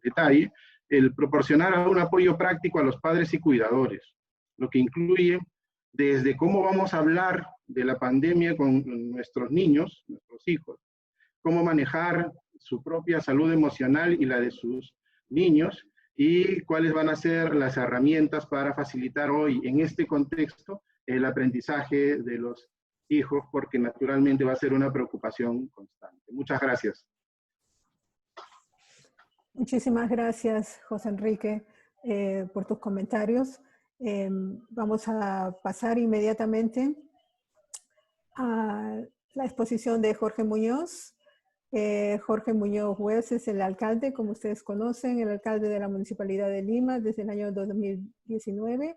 detalle, el proporcionar un apoyo práctico a los padres y cuidadores, lo que incluye desde cómo vamos a hablar de la pandemia con nuestros niños, nuestros hijos, cómo manejar su propia salud emocional y la de sus niños, y cuáles van a ser las herramientas para facilitar hoy, en este contexto, el aprendizaje de los hijos, porque naturalmente va a ser una preocupación constante. Muchas gracias. Muchísimas gracias, José Enrique, por tus comentarios. Vamos a pasar inmediatamente a la exposición de Jorge Muñoz. Jorge Muñoz Wells es el alcalde, como ustedes conocen, el alcalde de la Municipalidad de Lima desde el año 2019.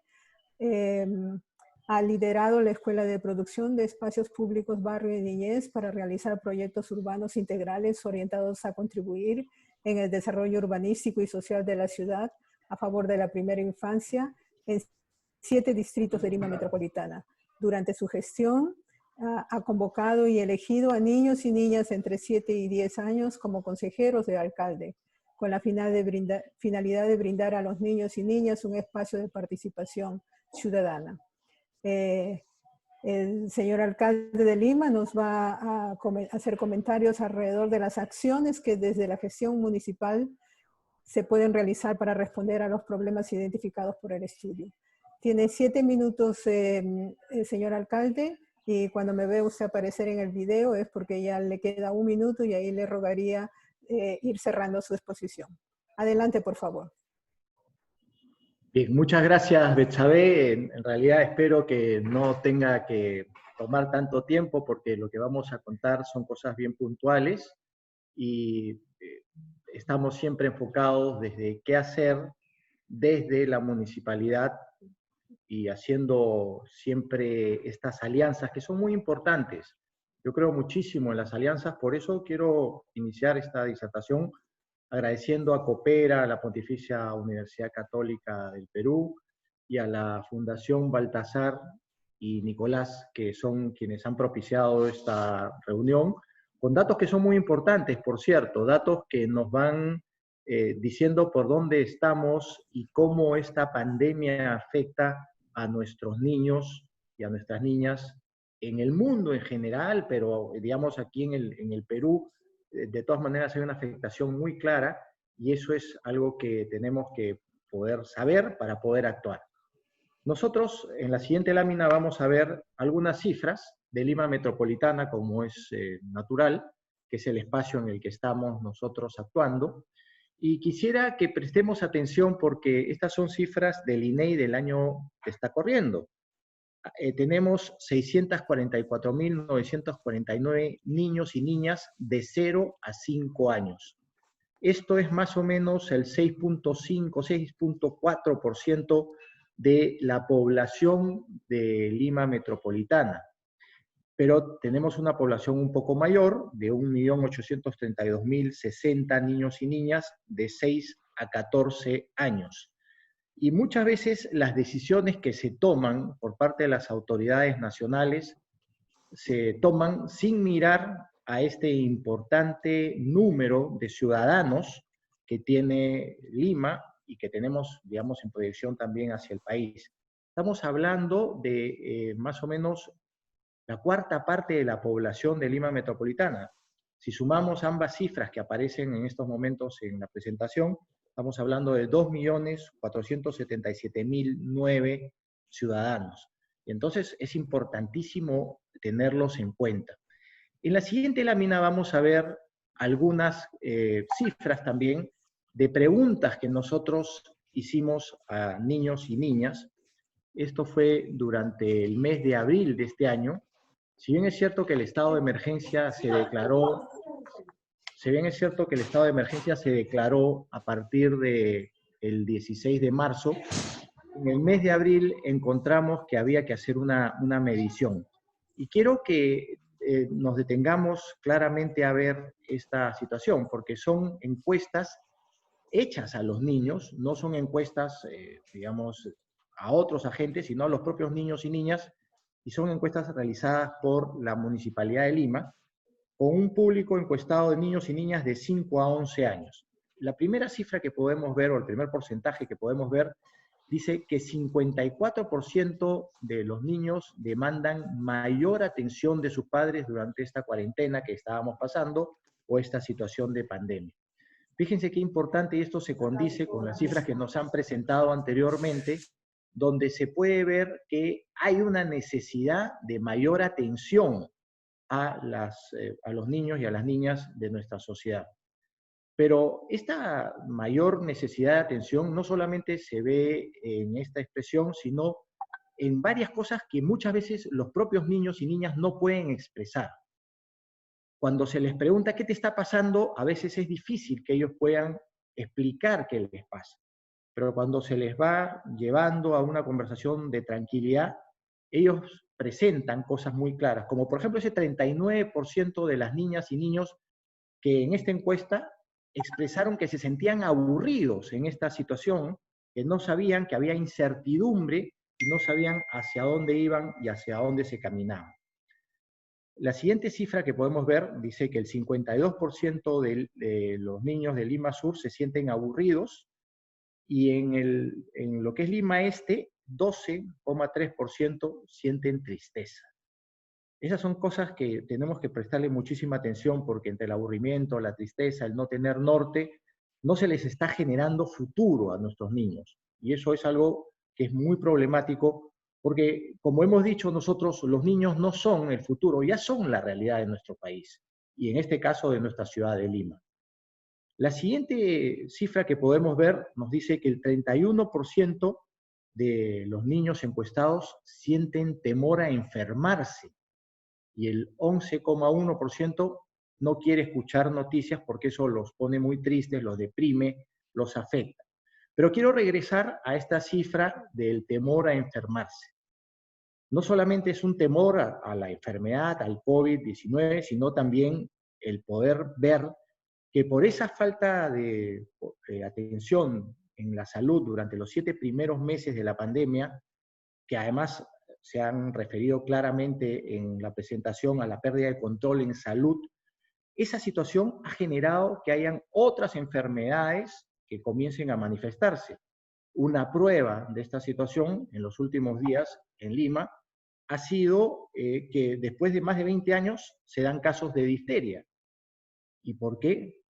Ha liderado la Escuela de Producción de Espacios Públicos Barrio y Niñez para realizar proyectos urbanos integrales orientados a contribuir en el desarrollo urbanístico y social de la ciudad a favor de la primera infancia en 7 distritos de Lima Metropolitana. Durante su gestión, ha convocado y elegido a niños y niñas entre 7 y 10 años como consejeros de alcalde, con la finalidad de brindar a los niños y niñas un espacio de participación ciudadana. El señor alcalde de Lima nos va a hacer comentarios alrededor de las acciones que desde la gestión municipal se pueden realizar para responder a los problemas identificados por el estudio. Tiene 7 minutos, el señor alcalde, y cuando me ve usted aparecer en el video es porque ya le queda 1 minuto y ahí le rogaría ir cerrando su exposición. Adelante, por favor. Bien, muchas gracias, Betsabe. En realidad espero que no tenga que tomar tanto tiempo porque lo que vamos a contar son cosas bien puntuales y estamos siempre enfocados desde qué hacer desde la municipalidad y haciendo siempre estas alianzas que son muy importantes. Yo creo muchísimo en las alianzas, por eso quiero iniciar esta disertación agradeciendo a Coopera, a la Pontificia Universidad Católica del Perú y a la Fundación Baltasar y Nicolás, que son quienes han propiciado esta reunión, con datos que son muy importantes, por cierto, datos que nos van diciendo por dónde estamos y cómo esta pandemia afecta a nuestros niños y a nuestras niñas en el mundo en general, pero digamos aquí en el Perú, de todas maneras hay una afectación muy clara y eso es algo que tenemos que poder saber para poder actuar. Nosotros en la siguiente lámina vamos a ver algunas cifras de Lima Metropolitana, como es natural, que es el espacio en el que estamos nosotros actuando. Y quisiera que prestemos atención porque estas son cifras del INEI del año que está corriendo. Tenemos 644.949 niños y niñas de 0 a 5 años. Esto es más o menos el 6.5, 6.4% de la población de Lima Metropolitana. Pero tenemos una población un poco mayor, de 1.832.060 niños y niñas de 6 a 14 años. Y muchas veces las decisiones que se toman por parte de las autoridades nacionales se toman sin mirar a este importante número de ciudadanos que tiene Lima y que tenemos, digamos, en proyección también hacia el país. Estamos hablando de más o menos la cuarta parte de la población de Lima Metropolitana. Si sumamos ambas cifras que aparecen en estos momentos en la presentación, estamos hablando de 2.477.009 ciudadanos. Y entonces es importantísimo tenerlos en cuenta. En la siguiente lámina vamos a ver algunas cifras también de preguntas que nosotros hicimos a niños y niñas. Esto fue durante el mes de abril de este año. Si bien es cierto que el estado de emergencia se declaró, a partir del 16 de marzo, en el mes de abril encontramos que había que hacer una medición. Y quiero que nos detengamos claramente a ver esta situación, porque son encuestas hechas a los niños, no son encuestas, digamos, a otros agentes, sino a los propios niños y niñas, y son encuestas realizadas por la Municipalidad de Lima, con un público encuestado de niños y niñas de 5 a 11 años. La primera cifra que podemos ver, o el primer porcentaje que podemos ver, dice que 54% de los niños demandan mayor atención de sus padres durante esta cuarentena que estábamos pasando o esta situación de pandemia. Fíjense qué importante, y esto se condice con las cifras que nos han presentado anteriormente, donde se puede ver que hay una necesidad de mayor atención a los niños y a las niñas de nuestra sociedad. Pero esta mayor necesidad de atención no solamente se ve en esta expresión, sino en varias cosas que muchas veces los propios niños y niñas no pueden expresar. Cuando se les pregunta qué te está pasando, a veces es difícil que ellos puedan explicar qué les pasa. Pero cuando se les va llevando a una conversación de tranquilidad, ellos presentan cosas muy claras, como por ejemplo ese 39% de las niñas y niños que en esta encuesta expresaron que se sentían aburridos en esta situación, que no sabían, que había incertidumbre y no sabían hacia dónde iban y hacia dónde se caminaban. La siguiente cifra que podemos ver dice que el 52% de los niños de Lima Sur se sienten aburridos y en lo que es Lima Este, 12,3% sienten tristeza. Esas son cosas que tenemos que prestarle muchísima atención porque entre el aburrimiento, la tristeza, el no tener norte, no se les está generando futuro a nuestros niños. Y eso es algo que es muy problemático porque, como hemos dicho nosotros, los niños no son el futuro, ya son la realidad de nuestro país y en este caso de nuestra ciudad de Lima. La siguiente cifra que podemos ver nos dice que el 31% de los niños encuestados sienten temor a enfermarse y el 11,1% no quiere escuchar noticias porque eso los pone muy tristes, los deprime, los afecta. Pero quiero regresar a esta cifra del temor a enfermarse. No solamente es un temor a la enfermedad, al COVID-19, sino también el poder ver que por esa falta de atención en la salud durante los 7 primeros meses de la pandemia, que además se han referido claramente en la presentación a la pérdida de control en salud, esa situación ha generado que hayan otras enfermedades que comiencen a manifestarse. Una prueba de esta situación en los últimos días en Lima ha sido que después de más de 20 años se dan casos de difteria. ¿Y por qué?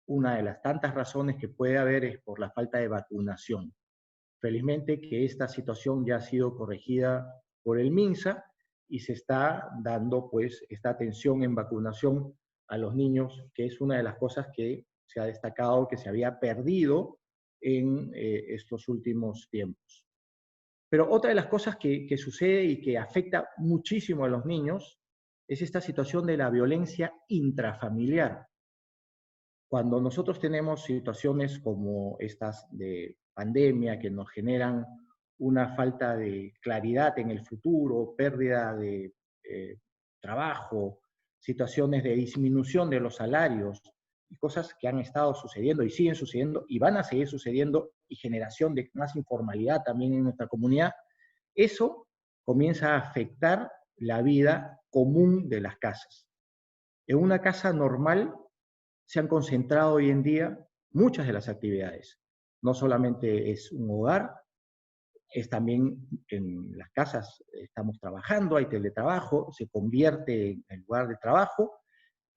Una de las tantas razones que puede haber es por la falta de vacunación. Felizmente que esta situación ya ha sido corregida por el MINSA y se está dando pues esta atención en vacunación a los niños, que es una de las cosas que se ha destacado que se había perdido en estos últimos tiempos. Pero otra de las cosas que sucede y que afecta muchísimo a los niños es esta situación de la violencia intrafamiliar. Cuando nosotros tenemos situaciones como estas de pandemia que nos generan una falta de claridad en el futuro, pérdida de trabajo, situaciones de disminución de los salarios, y cosas que han estado sucediendo y siguen sucediendo y van a seguir sucediendo, y generación de más informalidad también en nuestra comunidad, eso comienza a afectar la vida común de las casas. En una casa normal se han concentrado hoy en día muchas de las actividades. No solamente es un hogar, es también en las casas estamos trabajando, hay teletrabajo, se convierte en lugar de trabajo,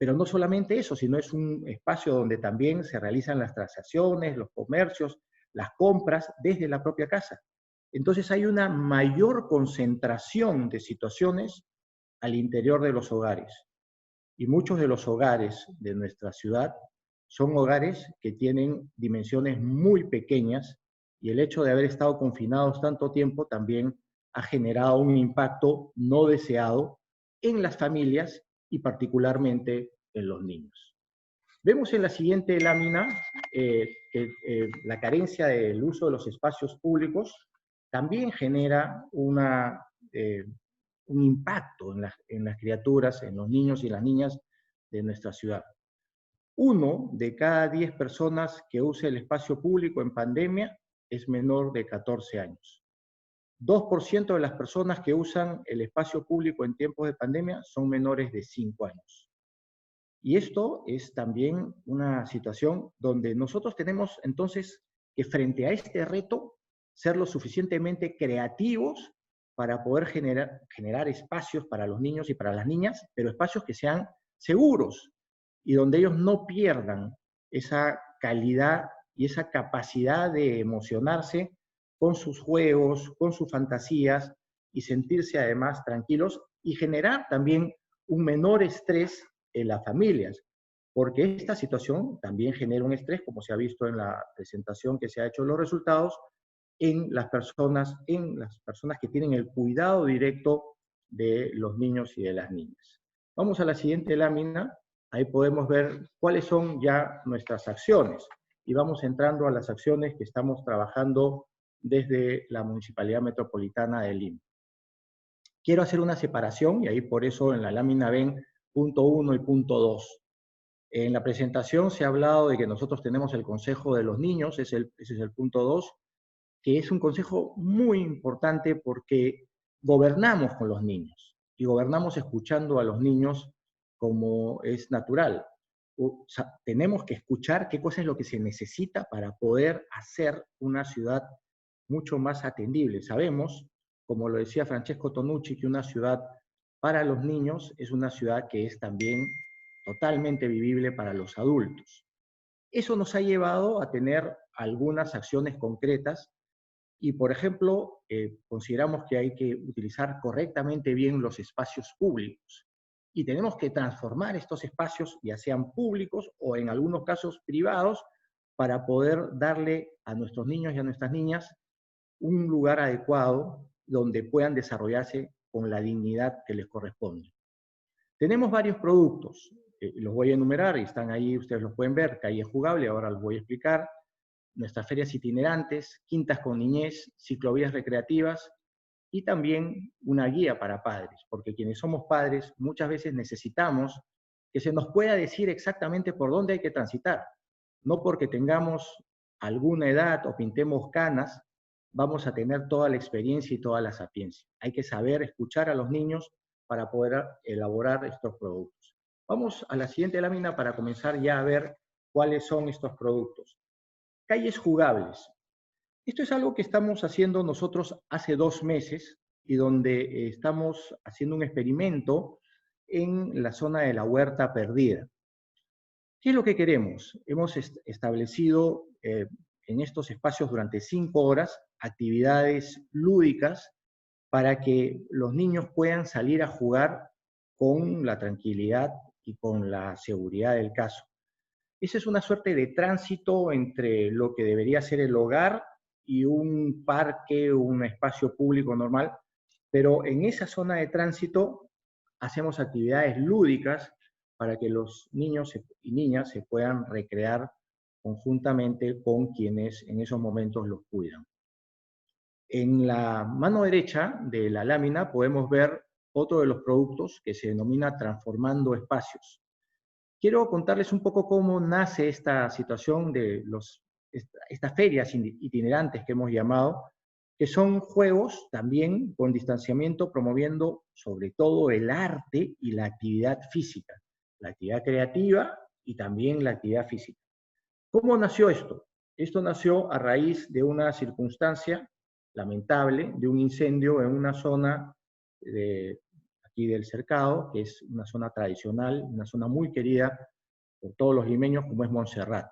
pero no solamente eso, sino es un espacio donde también se realizan las transacciones, los comercios, las compras desde la propia casa. Entonces hay una mayor concentración de situaciones al interior de los hogares. Y muchos de los hogares de nuestra ciudad son hogares que tienen dimensiones muy pequeñas, y el hecho de haber estado confinados tanto tiempo también ha generado un impacto no deseado en las familias y particularmente en los niños. Vemos en la siguiente lámina que la carencia del uso de los espacios públicos también genera un impacto en las criaturas, en los niños y las niñas de nuestra ciudad. 1 de cada 10 personas que usa el espacio público en pandemia es menor de 14 años. 2% de las personas que usan el espacio público en tiempos de pandemia son menores de 5 años. Y esto es también una situación donde nosotros tenemos entonces que, frente a este reto, ser lo suficientemente creativos para poder generar espacios para los niños y para las niñas, pero espacios que sean seguros y donde ellos no pierdan esa calidad y esa capacidad de emocionarse con sus juegos, con sus fantasías, y sentirse además tranquilos y generar también un menor estrés en las familias, porque esta situación también genera un estrés, como se ha visto en la presentación que se ha hecho de los resultados, en las personas que tienen el cuidado directo de los niños y de las niñas. Vamos a la siguiente lámina. Ahí podemos ver cuáles son ya nuestras acciones, y vamos entrando a las acciones que estamos trabajando desde la Municipalidad Metropolitana de Lima. Quiero hacer una separación, y ahí por eso en la lámina ven punto 1 y punto 2. En la presentación se ha hablado de que nosotros tenemos el Consejo de los Niños, ese es el punto 2, que es un consejo muy importante porque gobernamos con los niños, y gobernamos escuchando a los niños como es natural. O sea, tenemos que escuchar qué cosa es lo que se necesita para poder hacer una ciudad mucho más atendible. Sabemos, como lo decía Francesco Tonucci, que una ciudad para los niños es una ciudad que es también totalmente vivible para los adultos. Eso nos ha llevado a tener algunas acciones concretas y, por ejemplo, consideramos que hay que utilizar correctamente bien los espacios públicos y tenemos que transformar estos espacios, ya sean públicos o en algunos casos privados, para poder darle a nuestros niños y a nuestras niñas un lugar adecuado donde puedan desarrollarse con la dignidad que les corresponde. Tenemos varios productos. los voy a enumerar y están ahí, ustedes los pueden ver, calle jugable, ahora los voy a explicar, nuestras ferias itinerantes, quintas con niñez, ciclovías recreativas y también una guía para padres, porque quienes somos padres muchas veces necesitamos que se nos pueda decir exactamente por dónde hay que transitar, no porque tengamos alguna edad o pintemos canas, vamos a tener toda la experiencia y toda la sapiencia. Hay que saber escuchar a los niños para poder elaborar estos productos. Vamos a la siguiente lámina para comenzar ya a ver cuáles son estos productos. Calles jugables. Esto es algo que estamos haciendo nosotros hace 2 meses y donde estamos haciendo un experimento en la zona de la Huerta Perdida. ¿Qué es lo que queremos? Hemos establecido en estos espacios durante 5 horas actividades lúdicas para que los niños puedan salir a jugar con la tranquilidad y con la seguridad del caso. Esa es una suerte de tránsito entre lo que debería ser el hogar y un parque, un espacio público normal, pero en esa zona de tránsito hacemos actividades lúdicas para que los niños y niñas se puedan recrear conjuntamente con quienes en esos momentos los cuidan. En la mano derecha de la lámina podemos ver otro de los productos que se denomina Transformando Espacios. Quiero contarles un poco cómo nace esta situación de estas ferias itinerantes que hemos llamado, que son juegos también con distanciamiento, promoviendo sobre todo el arte y la actividad física, la actividad creativa y también la actividad física. ¿Cómo nació esto? Esto nació a raíz de una circunstancia lamentable, de un incendio en una zona aquí del Cercado, que es una zona tradicional, una zona muy querida por todos los limeños, como es Montserrat.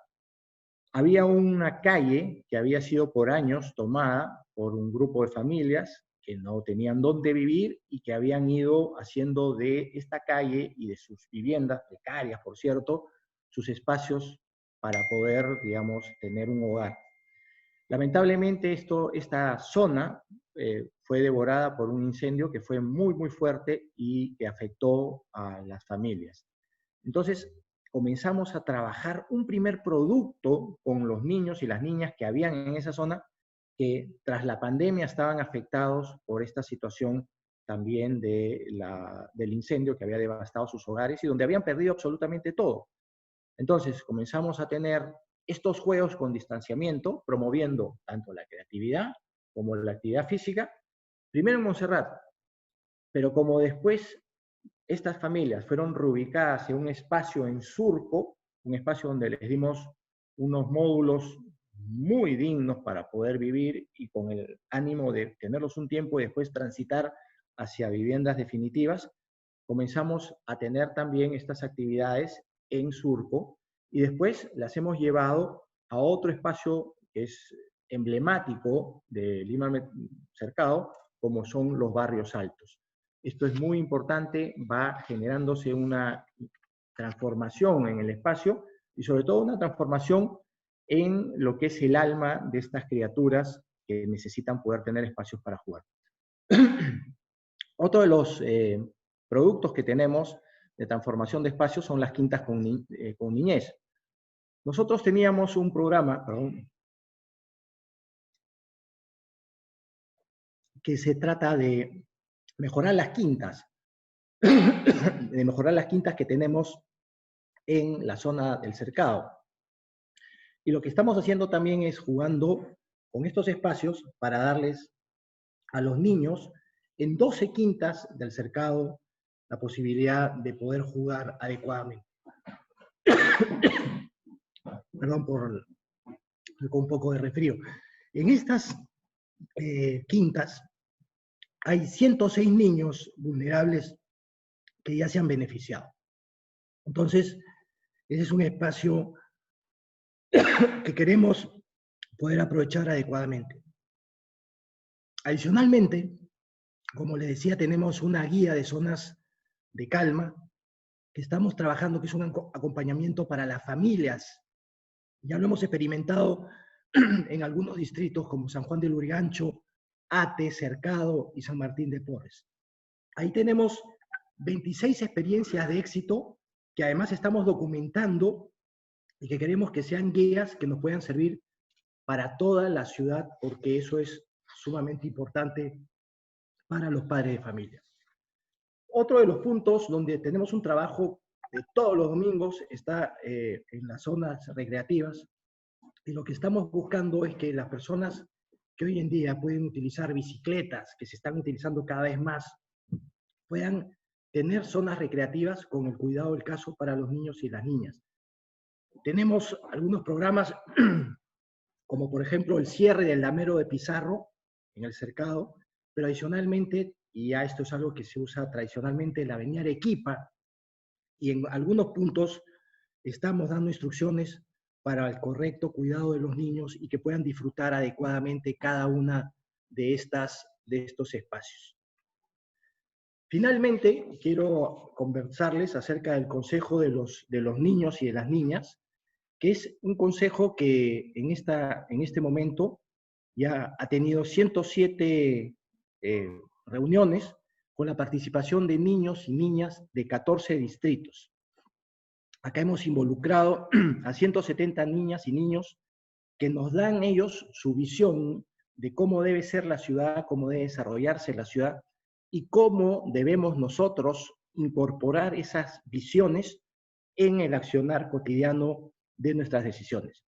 Había una calle que había sido por años tomada por un grupo de familias que no tenían dónde vivir y que habían ido haciendo de esta calle y de sus viviendas, precarias por cierto, sus espacios para poder, digamos, tener un hogar. Lamentablemente esta zona fue devorada por un incendio que fue muy, muy fuerte y que afectó a las familias. Entonces comenzamos a trabajar un primer producto con los niños y las niñas que habían en esa zona, que tras la pandemia estaban afectados por esta situación también del incendio que había devastado sus hogares y donde habían perdido absolutamente todo. Entonces comenzamos a tener estos juegos con distanciamiento, promoviendo tanto la creatividad como la actividad física, primero en Montserrat, pero como después estas familias fueron reubicadas en un espacio en Surco, un espacio donde les dimos unos módulos muy dignos para poder vivir y con el ánimo de tenerlos un tiempo y después transitar hacia viviendas definitivas, comenzamos a tener también estas actividades en Surco y después las hemos llevado a otro espacio que es emblemático de Lima Cercado, como son los barrios altos. Esto es muy importante, va generándose una transformación en el espacio y sobre todo una transformación en lo que es el alma de estas criaturas que necesitan poder tener espacios para jugar. Otro de los productos que tenemos de transformación de espacios son las quintas con niñez. Nosotros teníamos un programa, que se trata de mejorar las quintas, que tenemos en la zona del Cercado. Y lo que estamos haciendo también es jugando con estos espacios para darles a los niños en 12 quintas del Cercado la posibilidad de poder jugar adecuadamente. Perdón por un poco de resfrío. En estas quintas hay 106 niños vulnerables que ya se han beneficiado. Entonces, ese es un espacio que queremos poder aprovechar adecuadamente. Adicionalmente, como les decía, tenemos una guía de zonas de calma que estamos trabajando, que es un acompañamiento para las familias. Ya lo hemos experimentado en algunos distritos como San Juan del Lurigancho, Ate, Cercado y San Martín de Porres. Ahí tenemos 26 experiencias de éxito que además estamos documentando y que queremos que sean guías que nos puedan servir para toda la ciudad, porque eso es sumamente importante para los padres de familia. Otro de los puntos donde tenemos un trabajo de todos los domingos está en las zonas recreativas, y lo que estamos buscando es que las personas que hoy en día pueden utilizar bicicletas, que se están utilizando cada vez más, puedan tener zonas recreativas con el cuidado del caso para los niños y las niñas. Tenemos algunos programas, como por ejemplo el cierre del Damero de Pizarro en el Cercado, pero adicionalmente, y ya esto es algo que se usa tradicionalmente, la avenida Arequipa, y en algunos puntos estamos dando instrucciones para el correcto cuidado de los niños y que puedan disfrutar adecuadamente cada una de estos espacios. Finalmente, quiero conversarles acerca del Consejo de los Niños y de las Niñas, que es un consejo que en este momento ya ha tenido 107 reuniones con la participación de niños y niñas de 14 distritos. Acá hemos involucrado a 170 niñas y niños que nos dan ellos su visión de cómo debe ser la ciudad, cómo debe desarrollarse la ciudad y cómo debemos nosotros incorporar esas visiones en el accionar cotidiano de nuestras decisiones.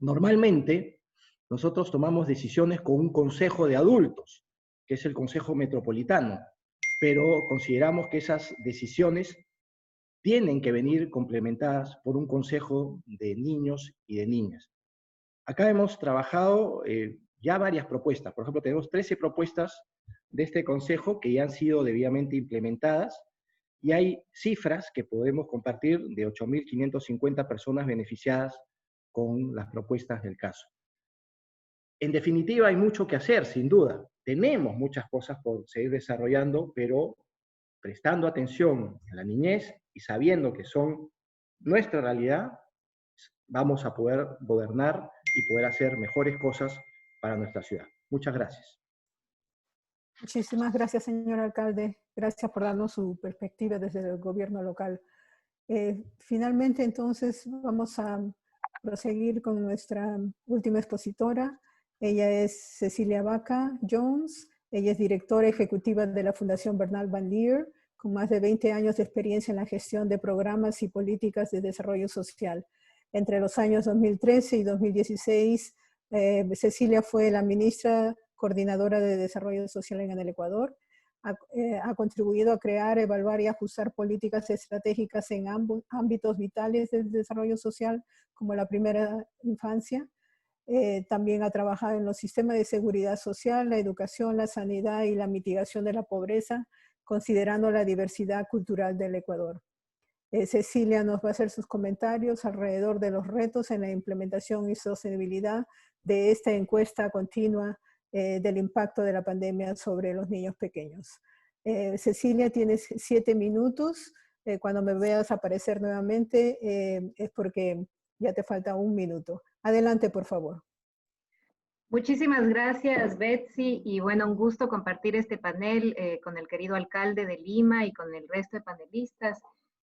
Normalmente, nosotros tomamos decisiones con un consejo de adultos, que es el Consejo Metropolitano, pero consideramos que esas decisiones tienen que venir complementadas por un consejo de niños y de niñas. Acá hemos trabajado ya varias propuestas. Por ejemplo, tenemos 13 propuestas de este consejo que ya han sido debidamente implementadas y hay cifras que podemos compartir de 8.550 personas beneficiadas con las propuestas del caso. En definitiva, hay mucho que hacer, sin duda. Tenemos muchas cosas por seguir desarrollando, pero prestando atención a la niñez y sabiendo que son nuestra realidad, vamos a poder gobernar y poder hacer mejores cosas para nuestra ciudad. Muchas gracias. Muchísimas gracias, señor alcalde. Gracias por darnos su perspectiva desde el gobierno local. Finalmente, entonces, vamos a proseguir con nuestra última expositora. Ella es Cecilia Vaca Jones. Ella es directora ejecutiva de la Fundación Bernal Van Leer, con más de 20 años de experiencia en la gestión de programas y políticas de desarrollo social. Entre los años 2013 y 2016, Cecilia fue la ministra coordinadora de Desarrollo Social en el Ecuador. Ha contribuido a crear, evaluar y ajustar políticas estratégicas en ambos ámbitos vitales del desarrollo social, como la primera infancia. También ha trabajado en los sistemas de seguridad social, la educación, la sanidad y la mitigación de la pobreza, considerando la diversidad cultural del Ecuador. Cecilia nos va a hacer sus comentarios alrededor de los retos en la implementación y sostenibilidad de esta encuesta continua del impacto de la pandemia sobre los niños pequeños. Cecilia, tienes 7 minutos. Cuando me veas aparecer nuevamente es porque ya te falta 1 minuto. Adelante, por favor. Muchísimas gracias, Betsy, y bueno, un gusto compartir este panel con el querido alcalde de Lima y con el resto de panelistas.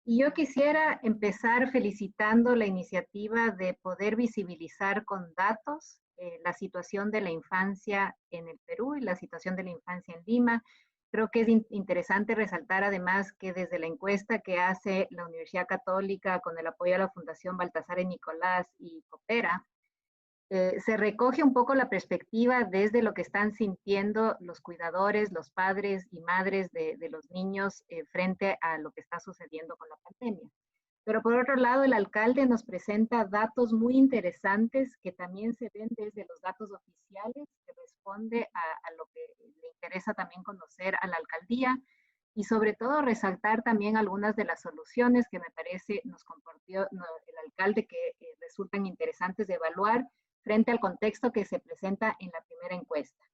Y yo quisiera empezar felicitando la iniciativa de poder visibilizar con datos la situación de la infancia en el Perú y la situación de la infancia en Lima. Creo que es interesante resaltar además que desde la encuesta que hace la Universidad Católica con el apoyo de la Fundación Baltasar y Nicolás y Coopera, se recoge un poco la perspectiva desde lo que están sintiendo los cuidadores, los padres y madres de los niños frente a lo que está sucediendo con la pandemia. Pero por otro lado, el alcalde nos presenta datos muy interesantes que también se ven desde los datos oficiales, que responde a lo que le interesa también conocer a la alcaldía y sobre todo resaltar también algunas de las soluciones que me parece nos compartió el alcalde que resultan interesantes de evaluar frente al contexto que se presenta en la primera encuesta.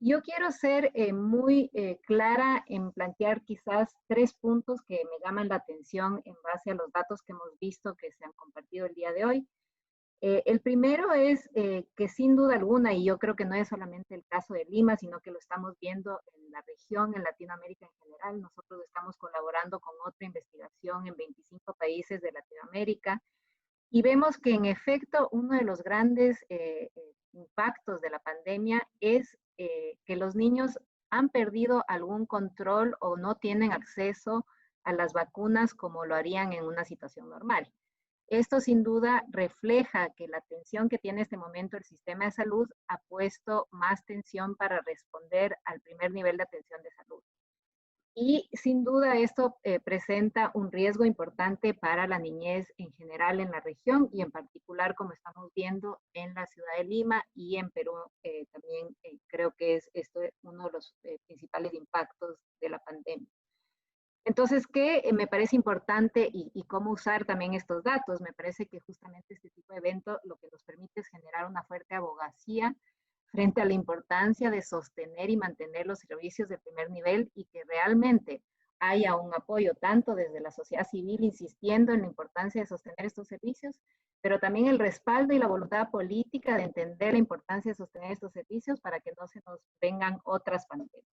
Yo quiero ser muy clara en plantear quizás 3 puntos que me llaman la atención en base a los datos que hemos visto que se han compartido el día de hoy. El primero es que sin duda alguna, y yo creo que no es solamente el caso de Lima, sino que lo estamos viendo en la región, en Latinoamérica en general. Nosotros estamos colaborando con otra investigación en 25 países de Latinoamérica y vemos que en efecto uno de los grandes impactos de la pandemia es que los niños han perdido algún control o no tienen acceso a las vacunas como lo harían en una situación normal. Esto sin duda refleja que la atención que tiene en este momento el sistema de salud ha puesto más tensión para responder al primer nivel de atención de salud. Y sin duda esto presenta un riesgo importante para la niñez en general en la región y en particular como estamos viendo en la ciudad de Lima y en Perú también creo que es esto uno de los principales impactos de la pandemia. Entonces, ¿qué me parece importante y cómo usar también estos datos? Me parece que justamente este tipo de evento lo que nos permite es generar una fuerte abogacía frente a la importancia de sostener y mantener los servicios de primer nivel y que realmente haya un apoyo tanto desde la sociedad civil insistiendo en la importancia de sostener estos servicios, pero también el respaldo y la voluntad política de entender la importancia de sostener estos servicios para que no se nos vengan otras pandemias.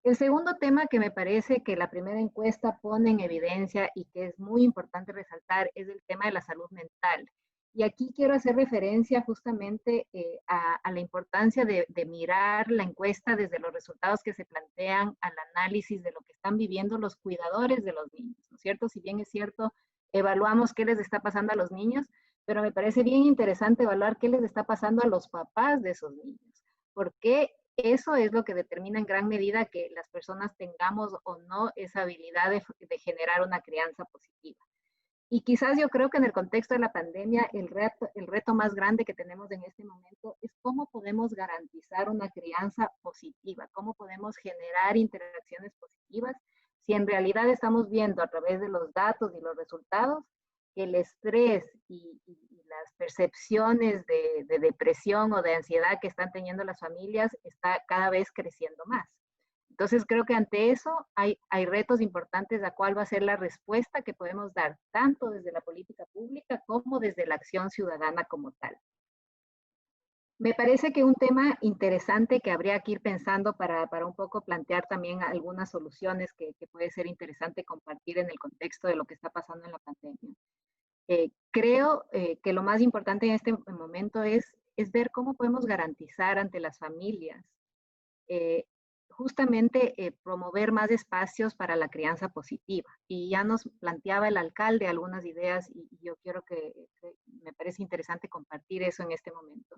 El segundo tema que me parece que la primera encuesta pone en evidencia y que es muy importante resaltar es el tema de la salud mental. Y aquí quiero hacer referencia justamente a la importancia de mirar la encuesta desde los resultados que se plantean al análisis de lo que están viviendo los cuidadores de los niños, ¿no es cierto? Si bien es cierto, evaluamos qué les está pasando a los niños, pero me parece bien interesante evaluar qué les está pasando a los papás de esos niños. ¿Por qué? Eso es lo que determina en gran medida que las personas tengamos o no esa habilidad de generar una crianza positiva. Y quizás yo creo que en el contexto de la pandemia, el reto más grande que tenemos en este momento es cómo podemos garantizar una crianza positiva, cómo podemos generar interacciones positivas, si en realidad estamos viendo a través de los datos y los resultados que el estrés y las percepciones de depresión o de ansiedad que están teniendo las familias está cada vez creciendo más. Entonces creo que ante eso hay retos importantes a cuál va a ser la respuesta que podemos dar, tanto desde la política pública como desde la acción ciudadana como tal. Me parece que un tema interesante que habría que ir pensando para un poco plantear también algunas soluciones que puede ser interesante compartir en el contexto de lo que está pasando en la pandemia. Creo que lo más importante en este momento es ver cómo podemos garantizar ante las familias justamente promover más espacios para la crianza positiva. Y ya nos planteaba el alcalde algunas ideas y yo quiero que me parece interesante compartir eso en este momento.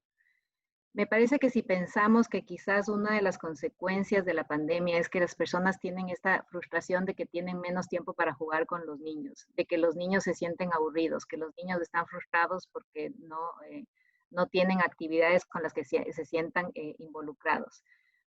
Me parece que si pensamos que quizás una de las consecuencias de la pandemia es que las personas tienen esta frustración de que tienen menos tiempo para jugar con los niños, de que los niños se sienten aburridos, que los niños están frustrados porque no tienen actividades con las que se sientan involucrados.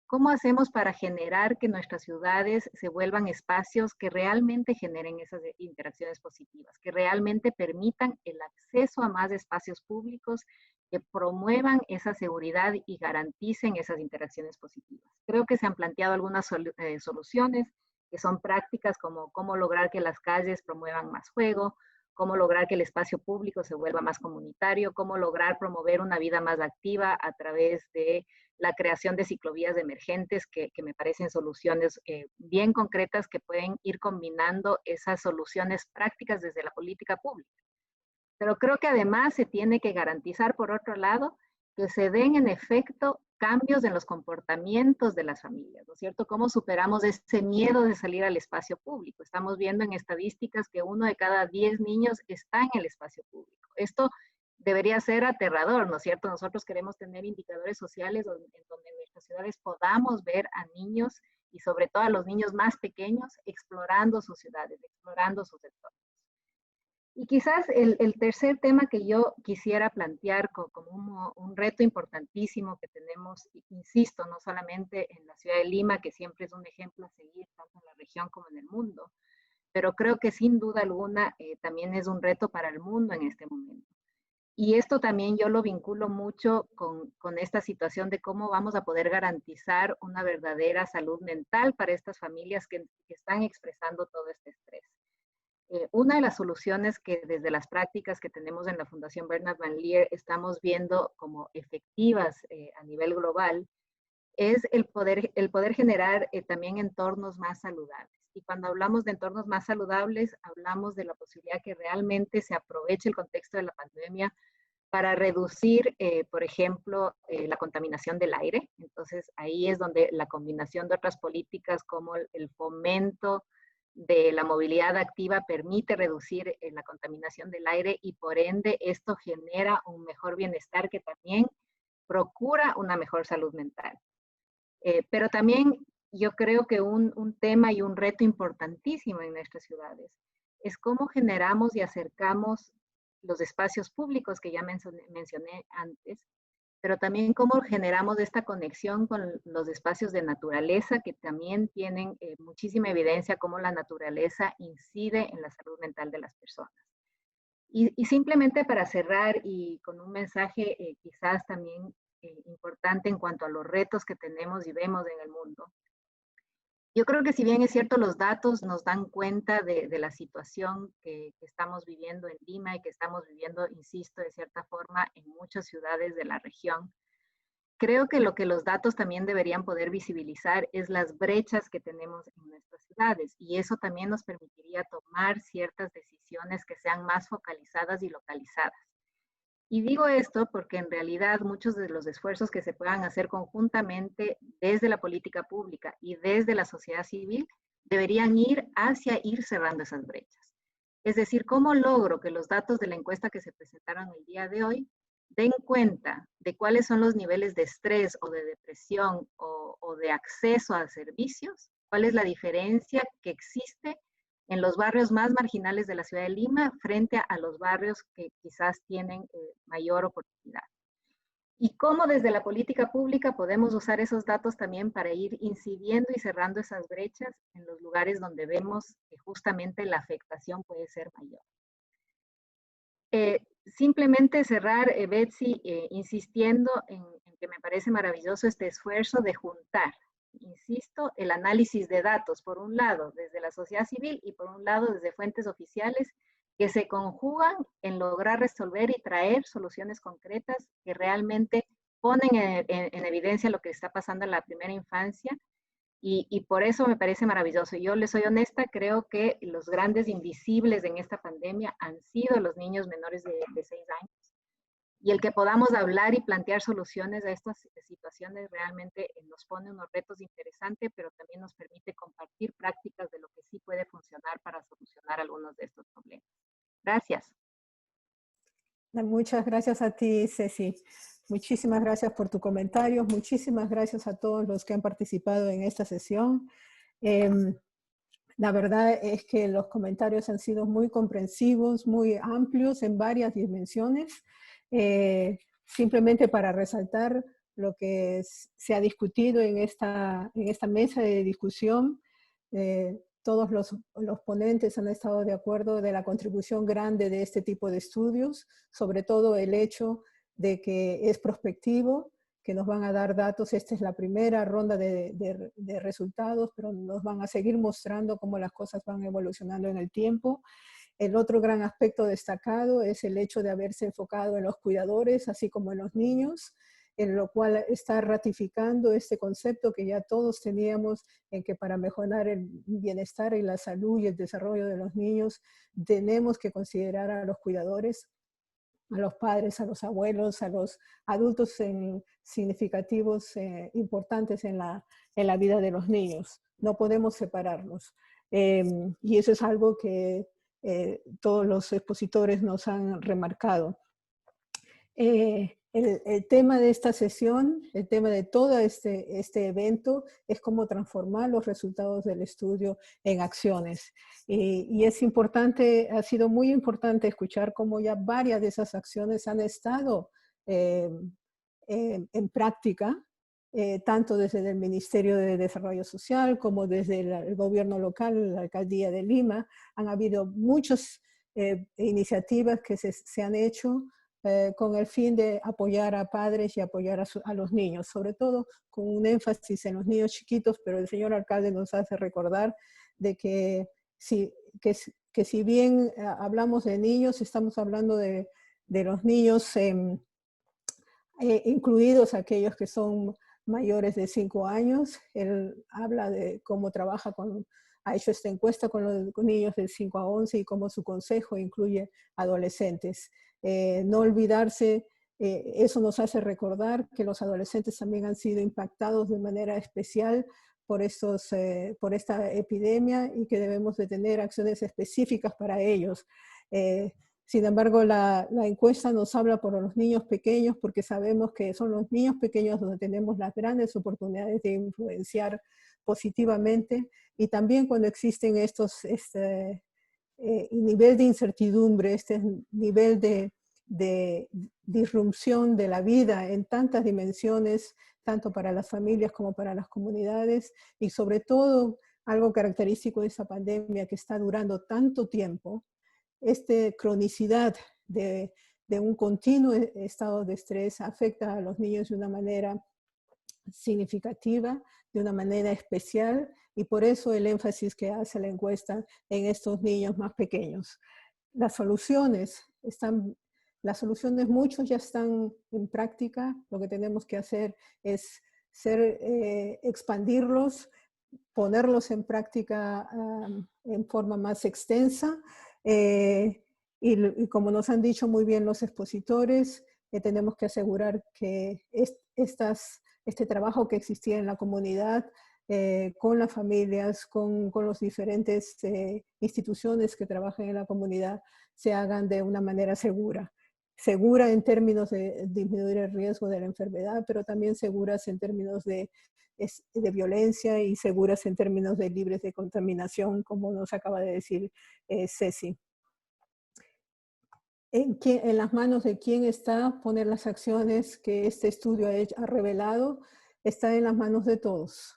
¿Cómo hacemos para generar que nuestras ciudades se vuelvan espacios que realmente generen esas interacciones positivas, que realmente permitan el acceso a más espacios públicos, que promuevan esa seguridad y garanticen esas interacciones positivas? Creo que se han planteado algunas soluciones que son prácticas como cómo lograr que las calles promuevan más juego, cómo lograr que el espacio público se vuelva más comunitario, cómo lograr promover una vida más activa a través de la creación de ciclovías emergentes, que me parecen soluciones bien concretas que pueden ir combinando esas soluciones prácticas desde la política pública. Pero creo que además se tiene que garantizar, por otro lado, que se den en efecto cambios en los comportamientos de las familias, ¿no es cierto? ¿Cómo superamos ese miedo de salir al espacio público? Estamos viendo en estadísticas que 1 de cada 10 niños está en el espacio público. Esto debería ser aterrador, ¿no es cierto? Nosotros queremos tener indicadores sociales en donde en nuestras ciudades podamos ver a niños y sobre todo a los niños más pequeños explorando sus ciudades, explorando sus entornos. Y quizás el tercer tema que yo quisiera plantear como un reto importantísimo que tenemos, insisto, no solamente en la ciudad de Lima, que siempre es un ejemplo a seguir tanto en la región como en el mundo, pero creo que sin duda alguna también es un reto para el mundo en este momento. Y esto también yo lo vinculo mucho con esta situación de cómo vamos a poder garantizar una verdadera salud mental para estas familias que están expresando todo este estrés. Una de las soluciones que desde las prácticas que tenemos en la Fundación Bernard Van Leer estamos viendo como efectivas a nivel global es el poder generar también entornos más saludables. Y cuando hablamos de entornos más saludables, hablamos de la posibilidad que realmente se aproveche el contexto de la pandemia para reducir, por ejemplo, la contaminación del aire. Entonces, ahí es donde la combinación de otras políticas como el fomento de la movilidad activa permite reducir la contaminación del aire y por ende esto genera un mejor bienestar que también procura una mejor salud mental. Pero también yo creo que un tema y un reto importantísimo en nuestras ciudades es cómo generamos y acercamos los espacios públicos que ya mencioné antes, pero también cómo generamos esta conexión con los espacios de naturaleza que también tienen muchísima evidencia cómo la naturaleza incide en la salud mental de las personas. Y simplemente para cerrar y con un mensaje quizás también importante en cuanto a los retos que tenemos y vemos en el mundo. Yo creo que si bien es cierto, los datos nos dan cuenta de la situación que estamos viviendo en Lima y que estamos viviendo, insisto, de cierta forma en muchas ciudades de la región, creo que lo que los datos también deberían poder visibilizar es las brechas que tenemos en nuestras ciudades y eso también nos permitiría tomar ciertas decisiones que sean más focalizadas y localizadas. Y digo esto porque en realidad muchos de los esfuerzos que se puedan hacer conjuntamente desde la política pública y desde la sociedad civil deberían ir hacia ir cerrando esas brechas. Es decir, ¿cómo logro que los datos de la encuesta que se presentaron el día de hoy den cuenta de cuáles son los niveles de estrés o de depresión o de acceso a servicios? ¿Cuál es la diferencia que existe en los barrios más marginales de la ciudad de Lima frente a los barrios que quizás tienen mayor oportunidad? Y cómo desde la política pública podemos usar esos datos también para ir incidiendo y cerrando esas brechas en los lugares donde vemos que justamente la afectación puede ser mayor. Simplemente cerrar, Betsy, insistiendo en que me parece maravilloso este esfuerzo de juntar, insisto, el análisis de datos, por un lado, desde la sociedad civil y por un lado, desde fuentes oficiales, que se conjugan en lograr resolver y traer soluciones concretas que realmente ponen en evidencia lo que está pasando en la primera infancia y por eso me parece maravilloso. Yo les soy honesta, creo que los grandes invisibles en esta pandemia han sido los niños menores de 6 años. Y el que podamos hablar y plantear soluciones a estas situaciones realmente nos pone unos retos interesantes, pero también nos permite compartir prácticas de lo que sí puede funcionar para solucionar algunos de estos problemas. Gracias. Muchas gracias a ti, Ceci. Muchísimas gracias por tu comentario. Muchísimas gracias a todos los que han participado en esta sesión. La verdad es que los comentarios han sido muy comprensivos, muy amplios en varias dimensiones. Simplemente para resaltar lo que se ha discutido en esta mesa de discusión, todos los ponentes han estado de acuerdo de la contribución grande de este tipo de estudios, sobre todo el hecho de que es prospectivo, que nos van a dar datos. Esta es la primera ronda de resultados, pero nos van a seguir mostrando cómo las cosas van evolucionando en el tiempo. El otro gran aspecto destacado es el hecho de haberse enfocado en los cuidadores, así como en los niños, en lo cual está ratificando este concepto que ya todos teníamos, en que para mejorar el bienestar y la salud y el desarrollo de los niños, tenemos que considerar a los cuidadores, a los padres, a los abuelos, a los adultos significativos, importantes en la vida de los niños. No podemos separarlos. Y eso es algo que todos los expositores nos han remarcado. El tema de esta sesión, el tema de todo este evento es cómo transformar los resultados del estudio en acciones. Y es importante, ha sido muy importante escuchar cómo ya varias de esas acciones han estado en práctica, tanto desde el Ministerio de Desarrollo Social como desde el gobierno local, la Alcaldía de Lima. Han habido muchas iniciativas que se han hecho con el fin de apoyar a padres y apoyar a los niños, sobre todo con un énfasis en los niños chiquitos, pero el señor alcalde nos hace recordar de que, sí, que que si bien hablamos de niños, estamos hablando de los niños incluidos aquellos que son mayores de 5 años. Él habla de cómo trabaja ha hecho esta encuesta con niños de 5 a 11 y cómo su consejo incluye adolescentes. No olvidarse, eso nos hace recordar que los adolescentes también han sido impactados de manera especial por esta epidemia y que debemos de tener acciones específicas para ellos. Sin embargo, la encuesta nos habla por los niños pequeños porque sabemos que son los niños pequeños donde tenemos las grandes oportunidades de influenciar positivamente, y también cuando existen este nivel de incertidumbre, este nivel de disrupción de la vida en tantas dimensiones, tanto para las familias como para las comunidades, y sobre todo algo característico de esta pandemia que está durando tanto tiempo, esta cronicidad de un continuo estado de estrés afecta a los niños de una manera significativa, de una manera especial, y por eso el énfasis que hace la encuesta en estos niños más pequeños. Las soluciones muchos ya están en práctica. Lo que tenemos que hacer es expandirlos, ponerlos en práctica en forma más extensa. Y como nos han dicho muy bien los expositores, tenemos que asegurar que este trabajo que existía en la comunidad, con las familias, con las diferentes instituciones que trabajan en la comunidad, se hagan de una manera segura. Segura en términos de disminuir el riesgo de la enfermedad, pero también seguras en términos de violencia y seguras en términos de libres de contaminación, como nos acaba de decir Ceci. En las manos de quién está poner las acciones que este estudio ha revelado, está en las manos de todos.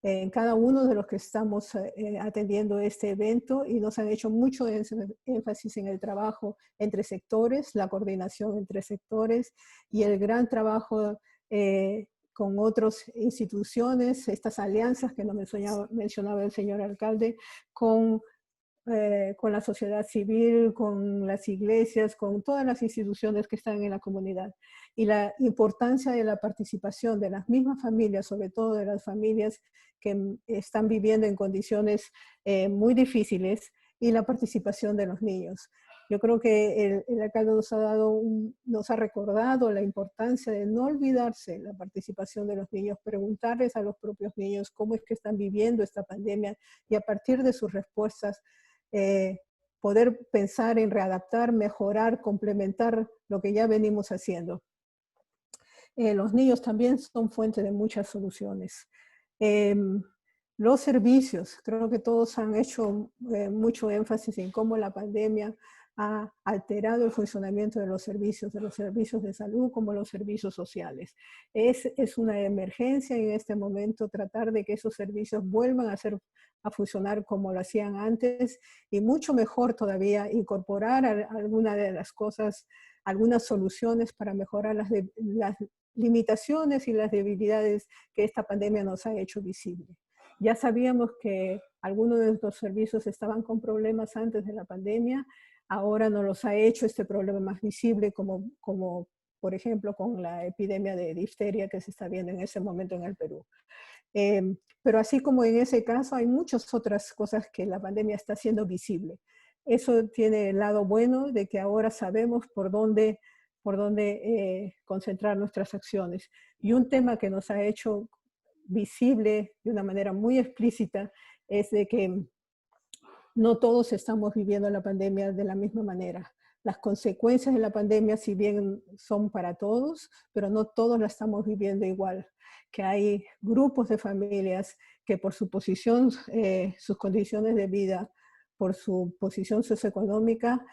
En cada uno de los que estamos atendiendo este evento, y nos han hecho mucho énfasis en el trabajo entre sectores, la coordinación entre sectores y el gran trabajo con otras instituciones, estas alianzas que nos mencionaba el señor alcalde, con la sociedad civil, con las iglesias, con todas las instituciones que están en la comunidad. Y la importancia de la participación de las mismas familias, sobre todo de las familias que están viviendo en condiciones muy difíciles, y la participación de los niños. Yo creo que el alcalde nos ha recordado la importancia de no olvidarse la participación de los niños, preguntarles a los propios niños cómo es que están viviendo esta pandemia, y a partir de sus respuestas poder pensar en readaptar, mejorar, complementar lo que ya venimos haciendo. Los niños también son fuente de muchas soluciones. Los servicios, creo que todos han hecho mucho énfasis en cómo la pandemia ha alterado el funcionamiento de los servicios de salud como los servicios sociales. Es una emergencia en este momento tratar de que esos servicios vuelvan a funcionar como lo hacían antes, y mucho mejor todavía incorporar alguna de las cosas, algunas soluciones para mejorar las limitaciones y las debilidades que esta pandemia nos ha hecho visibles. Ya sabíamos que algunos de estos servicios estaban con problemas antes de la pandemia, ahora nos los ha hecho este problema más visible, como por ejemplo con la epidemia de difteria que se está viendo en ese momento en el Perú. Pero así como en ese caso, hay muchas otras cosas que la pandemia está haciendo visible. Eso tiene el lado bueno de que ahora sabemos por dónde concentrar nuestras acciones. Y un tema que nos ha hecho visible de una manera muy explícita es de que no todos estamos viviendo la pandemia de la misma manera. Las consecuencias de la pandemia, si bien son para todos, pero no todos la estamos viviendo igual. Que hay grupos de familias que por su posición, sus condiciones de vida, por su posición socioeconómica,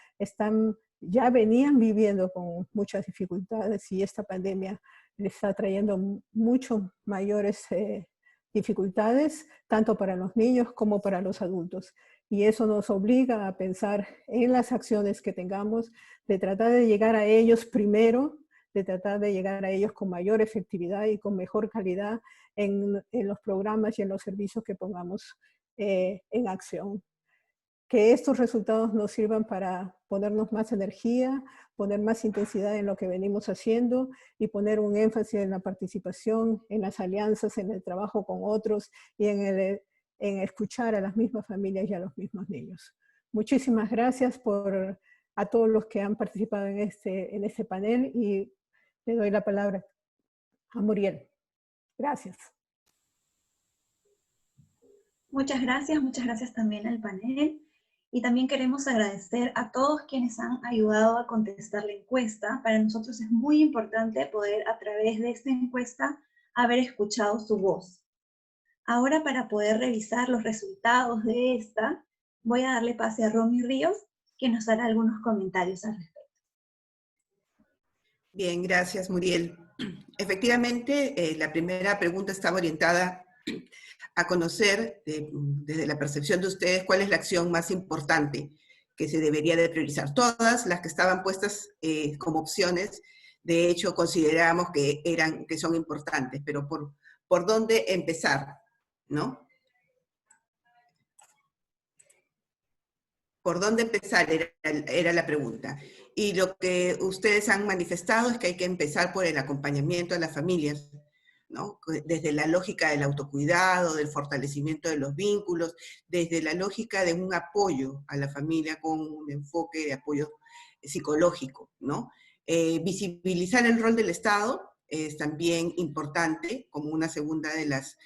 ya venían viviendo con muchas dificultades, y esta pandemia les está trayendo mucho mayores dificultades, tanto para los niños como para los adultos. Y eso nos obliga a pensar en las acciones que tengamos, de tratar de llegar a ellos primero, de tratar de llegar a ellos con mayor efectividad y con mejor calidad en los programas y en los servicios que pongamos en acción. que estos resultados nos sirvan para ponernos más energía, poner más intensidad en lo que venimos haciendo y poner un énfasis en la participación, en las alianzas, en el trabajo con otros y en escuchar a las mismas familias y a los mismos niños. Muchísimas gracias a todos los que han participado en este panel y le doy la palabra a Muriel. Gracias. Muchas gracias también al panel. Y también queremos agradecer a todos quienes han ayudado a contestar la encuesta. Para nosotros es muy importante poder, a través de esta encuesta, haber escuchado su voz. Ahora, para poder revisar los resultados de esta, voy a darle pase a Romy Ríos, que nos hará algunos comentarios al respecto. Bien, gracias, Muriel. Efectivamente, la primera pregunta estaba orientada a conocer, desde la percepción de ustedes, cuál es la acción más importante que se debería de priorizar. Todas las que estaban puestas como opciones, de hecho, consideramos que son importantes, pero ¿por dónde empezar? ¿No? ¿Por dónde empezar? Era la pregunta. Y lo que ustedes han manifestado es que hay que empezar por el acompañamiento a las familias, ¿no? Desde la lógica del autocuidado, del fortalecimiento de los vínculos, desde la lógica de un apoyo a la familia con un enfoque de apoyo psicológico, ¿no? Visibilizar el rol del Estado es también importante, como una segunda de las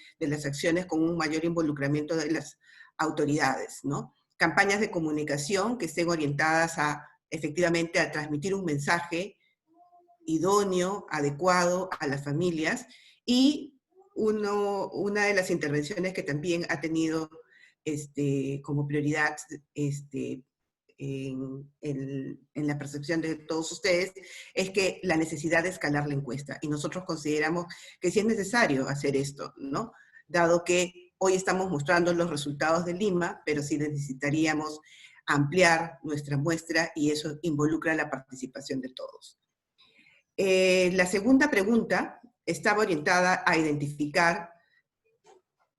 acciones, con un mayor involucramiento de las autoridades, ¿no? Campañas de comunicación que estén orientadas efectivamente a transmitir un mensaje idóneo, adecuado a las familias, y una de las intervenciones que también ha tenido como prioridad en la percepción de todos ustedes, es que la necesidad de escalar la encuesta. Y nosotros consideramos que sí es necesario hacer esto, ¿no? Dado que hoy estamos mostrando los resultados de Lima, pero sí necesitaríamos ampliar nuestra muestra y eso involucra la participación de todos. La segunda pregunta estaba orientada a identificar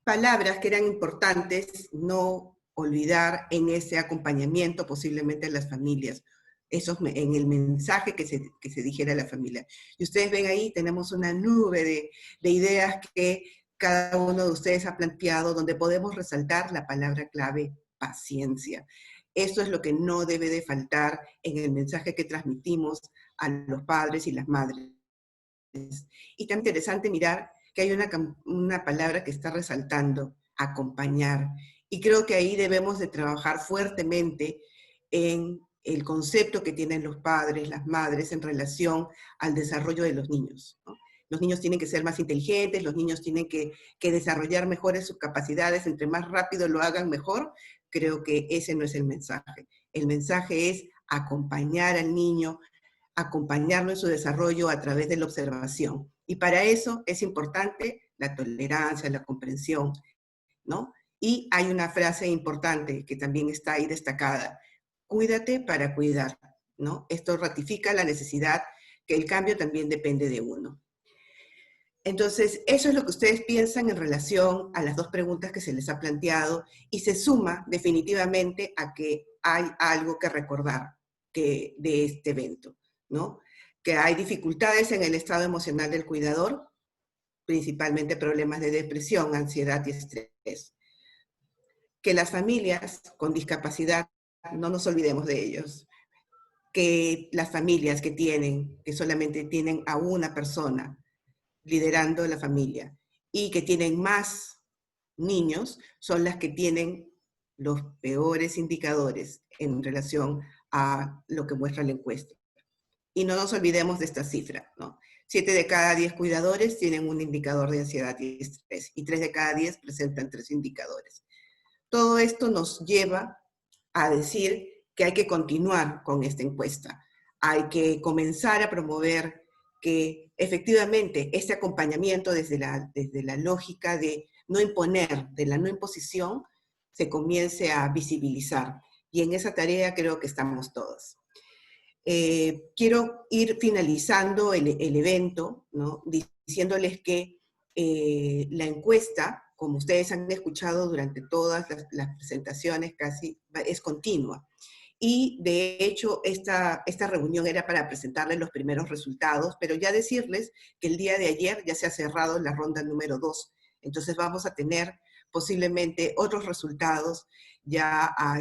palabras que eran importantes no olvidar en ese acompañamiento posiblemente a las familias, en el mensaje que se dijera a la familia. Y ustedes ven ahí, tenemos una nube de ideas que cada uno de ustedes ha planteado, donde podemos resaltar la palabra clave paciencia. Eso es lo que no debe de faltar en el mensaje que transmitimos a los padres y las madres. Y tan interesante mirar que hay una palabra que está resaltando, acompañar. Y creo que ahí debemos de trabajar fuertemente en el concepto que tienen los padres, las madres, en relación al desarrollo de los niños, ¿no? Los niños tienen que ser más inteligentes, los niños tienen que desarrollar mejores sus capacidades, entre más rápido lo hagan mejor. Creo que ese no es el mensaje. El mensaje es acompañar al niño, acompañarlo en su desarrollo a través de la observación. Y para eso es importante la tolerancia, la comprensión, ¿no? Y hay una frase importante que también está ahí destacada: cuídate para cuidar, ¿no? Esto ratifica la necesidad que el cambio también depende de uno. Entonces, eso es lo que ustedes piensan en relación a las dos preguntas que se les ha planteado, y se suma definitivamente a que hay algo que recordar de este evento, ¿no? Que hay dificultades en el estado emocional del cuidador, principalmente problemas de depresión, ansiedad y estrés. Que las familias con discapacidad, no nos olvidemos de ellos, que las familias que solamente tienen a una persona liderando la familia y que tienen más niños, son las que tienen los peores indicadores en relación a lo que muestra la encuesta. Y no nos olvidemos de esta cifra, ¿no? 7 de cada 10 cuidadores tienen un indicador de ansiedad y estrés, y 3 de cada 10 presentan 3 indicadores. Todo esto nos lleva a decir que hay que continuar con esta encuesta. Hay que comenzar a promover que efectivamente este acompañamiento desde la lógica de no imponer, de la no imposición, se comience a visibilizar. Y en esa tarea creo que estamos todos. Quiero ir finalizando el evento, ¿no? Diciéndoles que la encuesta como ustedes han escuchado durante todas las presentaciones, casi es continua. Y de hecho, esta reunión era para presentarles los primeros resultados, pero ya decirles que el día de ayer ya se ha cerrado la ronda número 2. Entonces vamos a tener posiblemente otros resultados ya a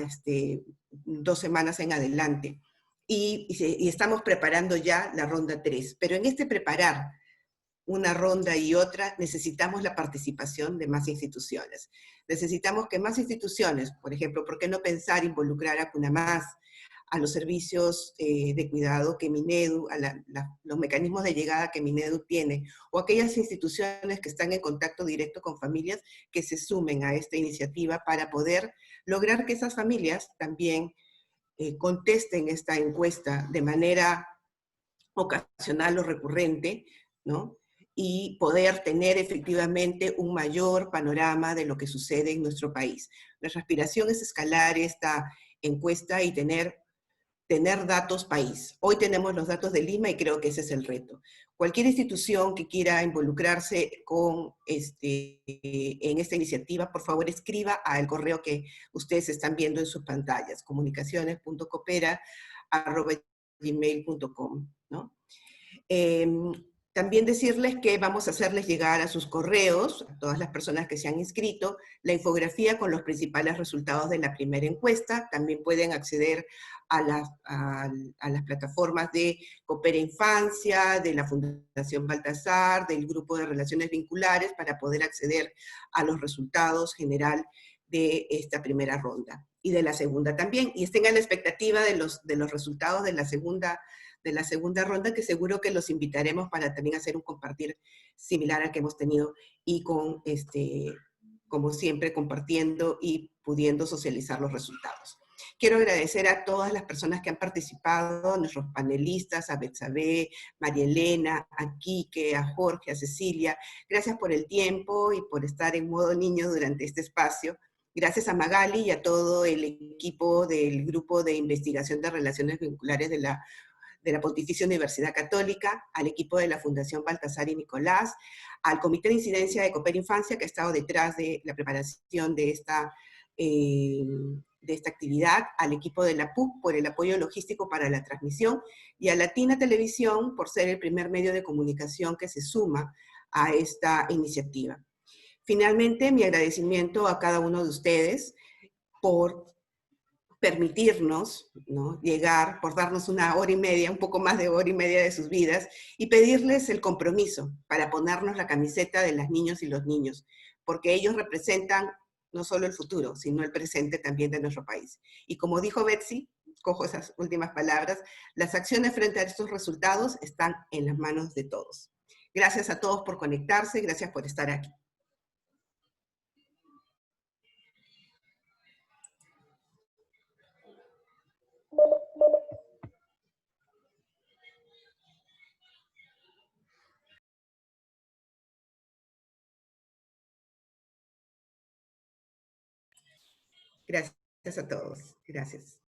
2 semanas en adelante. Y estamos preparando ya la ronda 3. Pero en este preparar una ronda y otra, necesitamos la participación de más instituciones. Necesitamos que más instituciones, por ejemplo, ¿por qué no pensar involucrar a CUNAMAS, a los servicios de cuidado que Minedu, los mecanismos de llegada que Minedu tiene, o aquellas instituciones que están en contacto directo con familias que se sumen a esta iniciativa para poder lograr que esas familias también contesten esta encuesta de manera ocasional o recurrente, ¿no? Y poder tener efectivamente un mayor panorama de lo que sucede en nuestro país. Nuestra aspiración es escalar esta encuesta y tener datos país. Hoy tenemos los datos de Lima y creo que ese es el reto. Cualquier institución que quiera involucrarse en esta iniciativa, por favor escriba al correo que ustedes están viendo en sus pantallas, comunicaciones.coopera@gmail.com, ¿no? También decirles que vamos a hacerles llegar a sus correos, a todas las personas que se han inscrito, la infografía con los principales resultados de la primera encuesta. También pueden acceder a las plataformas de Coopera Infancia, de la Fundación Baltasar, del Grupo de Relaciones Vinculares, para poder acceder a los resultados general de esta primera ronda. Y de la segunda también. Y estén a la expectativa de los resultados de la segunda ronda, que seguro que los invitaremos para también hacer un compartir similar al que hemos tenido y como siempre, compartiendo y pudiendo socializar los resultados. Quiero agradecer a todas las personas que han participado, a nuestros panelistas, a Betsabe, María Elena, a Quique, a Jorge, a Cecilia. Gracias por el tiempo y por estar en modo niño durante este espacio. Gracias a Magali y a todo el equipo del Grupo de Investigación de Relaciones Vinculares de la Pontificia Universidad Católica, al equipo de la Fundación Baltasar y Nicolás, al Comité de Incidencia de Coopera Infancia, que ha estado detrás de la preparación de esta actividad, al equipo de la PUC por el apoyo logístico para la transmisión, y a Latina Televisión por ser el primer medio de comunicación que se suma a esta iniciativa. Finalmente, mi agradecimiento a cada uno de ustedes por permitirnos, ¿no?, llegar, por darnos una hora y media, un poco más de hora y media de sus vidas, y pedirles el compromiso para ponernos la camiseta de las niñas y los niños, porque ellos representan no solo el futuro, sino el presente también de nuestro país. Y como dijo Betsy, cojo esas últimas palabras, las acciones frente a estos resultados están en las manos de todos. Gracias a todos por conectarse, gracias por estar aquí. Gracias a todos. Gracias.